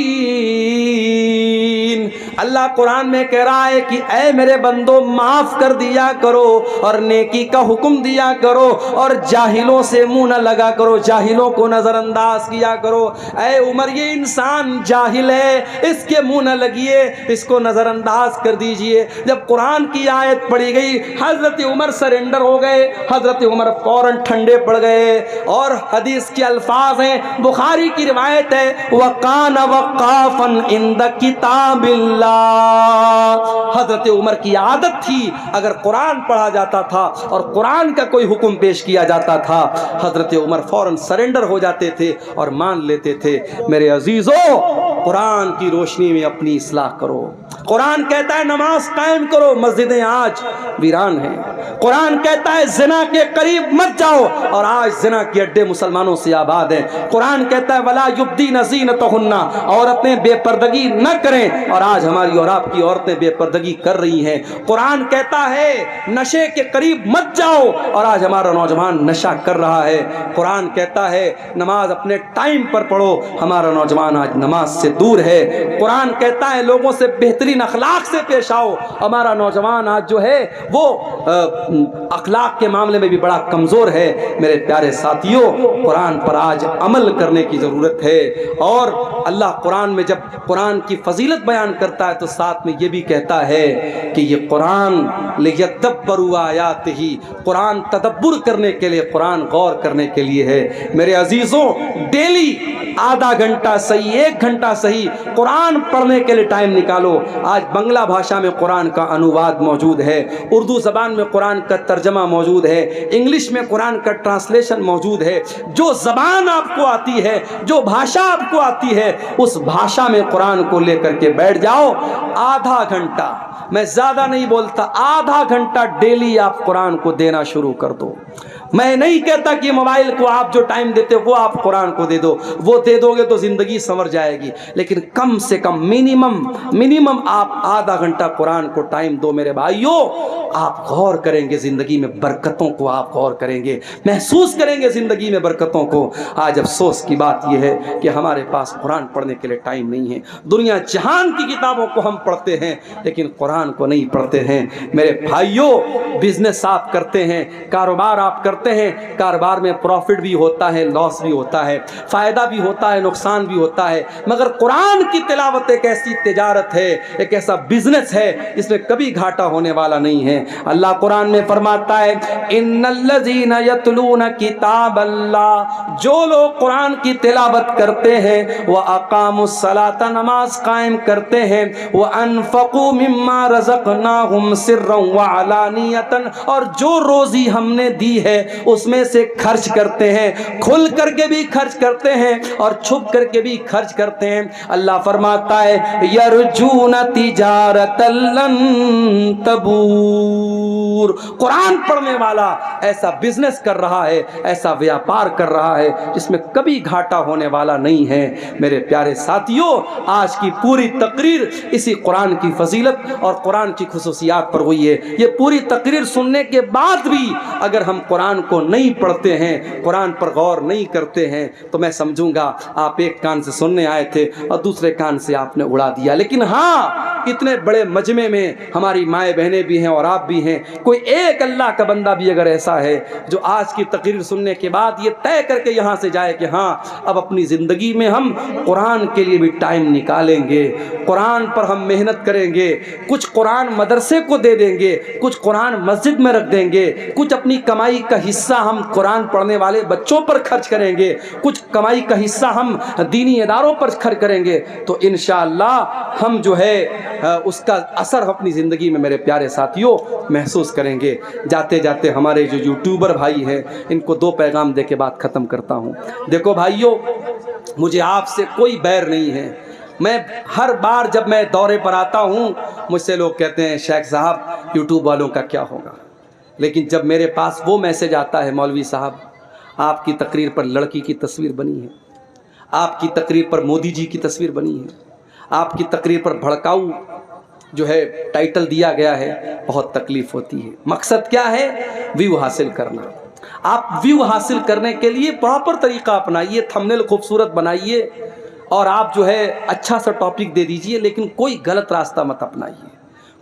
A: اللہ قرآن میں کہہ رہا ہے کہ اے میرے بندو، معاف کر دیا کرو اور نیکی کا حکم دیا کرو اور جاہلوں سے منہ نہ لگا کرو، جاہلوں کو نظر انداز کیا کرو۔ اے عمر، یہ انسان جاہل ہے، اس کے منہ نہ لگیے، اس کو نظر انداز کر دیجئے۔ جب قرآن کی آیت پڑھی گئی، حضرت عمر سرنڈر ہو گئے، حضرت عمر فوراً ٹھنڈے پڑ گئے۔ اور حدیث کے الفاظ ہیں، بخاری کی روایت ہے وَقَانَ وَقَافًا عِنْدَ کتاب اللہ۔ حضرت عمر کی عادت تھی، اگر قرآن پڑھا جاتا تھا اور قرآن کا کوئی حکم پیش کیا جاتا تھا، حضرت عمر فوراً سرنڈر ہو جاتے تھے اور مان لیتے تھے۔ میرے عزیزو، قرآن کی روشنی میں اپنی اصلاح کرو۔ قرآن کہتا ہے نماز قائم کرو، مسجدیں آج ویران ہیں۔ قرآن کہتا ہے زنا کے قریب مت جاؤ، اور آج زنا کے اڈے مسلمانوں سے آباد ہیں۔ قرآن کہتا ہے وَلَا يُبْدِينَ زِينَتَهُنَّ، عورتیں بے پردگی نہ کریں، اور آج ہماری اور آپ کی عورتیں بے پردگی کر رہی ہیں۔ قرآن کہتا ہے نشے کے قریب مت جاؤ، اور آج ہمارا نوجوان نشہ کر رہا ہے۔ قرآن کہتا ہے نماز اپنے ٹائم پر پڑھو، ہمارا نوجوان آج نماز سے دور ہے۔ قرآن کہتا ہے لوگوں سے بہترین اخلاق سے پیش آؤ، ہمارا نوجوان آج جو ہے وہ اخلاق کے معاملے میں بھی بڑا کمزور ہے۔ میرے پیارے ساتھیوں، قرآن پر آج عمل کرنے کی ضرورت ہے۔ اور اللہ قرآن میں جب قرآن کی فضیلت بیان کرتا ہے تو ساتھ میں یہ بھی کہتا ہے کہ یہ قرآن لیدبروا آیاتہ، قرآن تدبر کرنے کے لیے، قرآن غور کرنے کے لیے ہے۔ میرے عزیزوں، ڈیلی آدھا گھنٹہ صحیح، 1 گھنٹہ صحیح قرآن پڑھنے کے لیے ٹائم نکالو۔ آج بنگلہ بھاشا میں قرآن کا انواد موجود ہے، اردو زبان میں قرآن کا ترجمہ موجود ہے، انگلش میں قرآن کا ٹرانسلیشن موجود ہے۔ جو زبان آپ کو آتی ہے، جو بھاشا آپ کو آتی ہے، اس بھاشا میں قرآن کو لے کر کے بیٹھ جاؤ۔ آدھا گھنٹہ، میں زیادہ نہیں بولتا، آدھا گھنٹہ ڈیلی آپ قرآن کو دینا شروع کر دو۔ میں نہیں کہتا کہ موبائل کو آپ جو ٹائم دیتے وہ آپ قرآن کو دے دو، وہ دے دو گے تو زندگی سنور جائے گی، لیکن کم سے کم منیمم آپ آدھا گھنٹہ قرآن کو ٹائم دو۔ میرے بھائیوں، آپ غور کریں گے زندگی میں برکتوں کو، آپ غور کریں گے، محسوس کریں گے زندگی میں برکتوں کو۔ آج افسوس کی بات یہ ہے کہ ہمارے پاس قرآن پڑھنے کے لیے ٹائم نہیں ہے۔ دنیا جہان کی کتابوں کو ہم پڑھتے ہیں لیکن قرآن کو نہیں پڑھتے ہیں۔ میرے بھائیوں، بزنس آپ کرتے ہیں، کاروبار آپ کرتے ہیں، کاروبار میں پروفٹ بھی ہوتا ہے، لاس بھی ہوتا ہے، فائدہ بھی ہوتا ہے، نقصان بھی ہوتا ہے، مگر قرآن کی تلاوت ایک ایسی تجارت ہے، ایک ایسا بزنس ہے جس میں کبھی گھاٹا ہونے والا نہیں ہے۔ اللہ قرآن میں فرماتا ہے ان الذین یتلون کتاب اللہ، جو لوگ قرآن کی تلاوت کرتے ہیں، واقاموا الصلاۃ، نماز قائم کرتے ہیں، وانفقوا مما رزقناہم سرا وعلانیۃ، اور جو روزی ہم نے دی ہے اس میں سے خرچ کرتے ہیں، کھل کر کے بھی خرچ کرتے ہیں اور چھپ کر کے بھی خرچ کرتے ہیں۔ اللہ فرماتا ہے یرجون تجارتا لن تبور، قرآن پڑھنے والا ایسا بزنس کر رہا ہے، ایسا ویاپار کر رہا ہے جس میں کبھی گھاٹا ہونے والا نہیں ہے۔ میرے پیارے ساتھیوں، آج کی پوری تقریر اسی قرآن کی فضیلت اور قرآن کی خصوصیات پر ہوئی ہے۔ یہ پوری تقریر سننے کے بعد بھی اگر ہم قرآن کو نہیں پڑھتے ہیں، قرآن پر غور نہیں کرتے ہیں، تو میں سمجھوں گا آپ ایک کان سے سننے آئے تھے اور دوسرے کان سے آپ نے اڑا دیا۔ لیکن ہاں، اتنے بڑے مجمع میں ہماری مائیں بہنیں بھی ہیں اور آپ بھی ہیں، کوئی ایک اللہ کا بندہ بھی اگر ایسا ہے جو آج کی تقریر سننے کے بعد یہ طے کر کے یہاں سے جائے کہ ہاں، اب اپنی زندگی میں ہم قرآن کے لیے بھی ٹائم نکالیں گے، قرآن پر ہم محنت کریں گے، کچھ قرآن مدرسے کو دے دیں گے، کچھ قرآن مسجد میں رکھ دیں گے، کچھ اپنی کمائی کا حصہ ہم قرآن پڑھنے والے بچوں پر خرچ کریں گے، کچھ کمائی کا حصہ ہم دینی اداروں پر خرچ کریں گے، تو انشاءاللہ ہم جو ہے اس کا اثر اپنی زندگی میں میرے پیارے ساتھیوں محسوس کریں گے۔ جاتے جاتے ہمارے جو یوٹیوبر بھائی ہیں ان کو 2 پیغام دے کے بات ختم کرتا ہوں۔ دیکھو بھائیوں، مجھے آپ سے کوئی بیر نہیں ہے۔ میں ہر بار جب میں دورے پر آتا ہوں مجھ سے لوگ کہتے ہیں شیخ صاحب یوٹیوب والوں کا کیا ہوگا، لیکن جب میرے پاس وہ میسج آتا ہے مولوی صاحب آپ کی تقریر پر لڑکی کی تصویر بنی ہے، آپ کی تقریر پر مودی جی کی تصویر بنی ہے، آپ کی تقریر پر بھڑکاؤ جو ہے ٹائٹل دیا گیا ہے، بہت تکلیف ہوتی ہے۔ مقصد کیا ہے؟ ویو حاصل کرنا۔ آپ ویو حاصل کرنے کے لیے پراپر طریقہ اپنائیے، تھمبنیل خوبصورت بنائیے اور آپ جو ہے اچھا سا ٹاپک دے دیجئے، لیکن کوئی غلط راستہ مت اپنائیے۔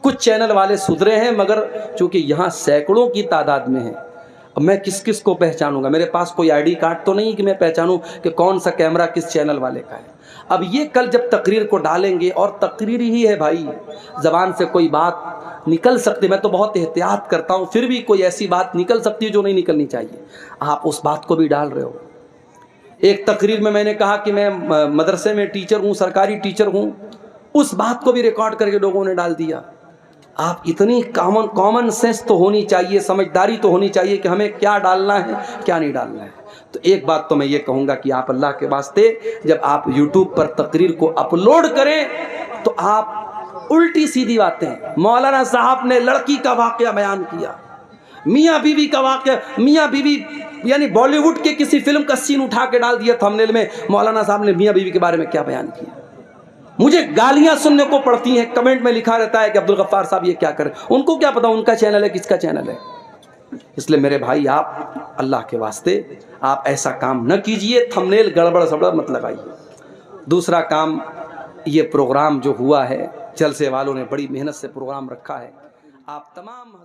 A: کچھ چینل والے سدھرے ہیں مگر چونکہ یہاں سینکڑوں کی تعداد میں ہیں، اب میں کس کس کو پہچانوں گا؟ میرے پاس کوئی آئی ڈی کارڈ تو نہیں کہ میں پہچانوں کہ کون سا کیمرہ کس چینل والے کا ہے۔ اب یہ کل جب تقریر کو ڈالیں گے، اور تقریر ہی ہے بھائی، زبان سے کوئی بات نکل سکتی، میں تو بہت احتیاط کرتا ہوں، پھر بھی کوئی ایسی بات نکل سکتی ہے جو نہیں نکلنی چاہیے، آپ اس بات کو بھی ڈال رہے ہو۔ ایک تقریر میں نے کہا کہ میں مدرسے میں ٹیچر ہوں، سرکاری ٹیچر ہوں، اس بات کو بھی ریکارڈ کر کے لوگوں نے ڈال دیا۔ آپ اتنی کامن سینس تو ہونی چاہیے، سمجھداری تو ہونی چاہیے کہ ہمیں کیا ڈالنا ہے کیا نہیں ڈالنا ہے۔ تو ایک بات تو میں یہ کہوں گا کہ آپ اللہ کے واسطے جب آپ یوٹیوب پر تقریر کو اپلوڈ کریں تو آپ الٹی سیدھی باتیں، مولانا صاحب نے لڑکی کا واقعہ بیان کیا، میاں بیوی کا واقعہ، میاں بیوی یعنی بالی ووڈ کے کسی فلم کا سین اٹھا کے ڈال دیا تھمبنیل میں، مولانا صاحب نے میاں بیوی کے بارے میں کیا بیان کیا۔ مجھے گالیاں سننے کو پڑتی ہیں، کمنٹ میں لکھا رہتا ہے کہ عبدالغفار صاحب یہ کیا کریں، ان کو کیا پتا ان کا چینل ہے کس کا چینل ہے۔ اس لیے میرے بھائی آپ اللہ کے واسطے آپ ایسا کام نہ کیجئے، تھمبنیل گڑبڑ سبڑ مت لگائیے۔ دوسرا کام، یہ پروگرام جو ہوا ہے، جلسے والوں نے بڑی محنت سے پروگرام رکھا ہے، آپ تمام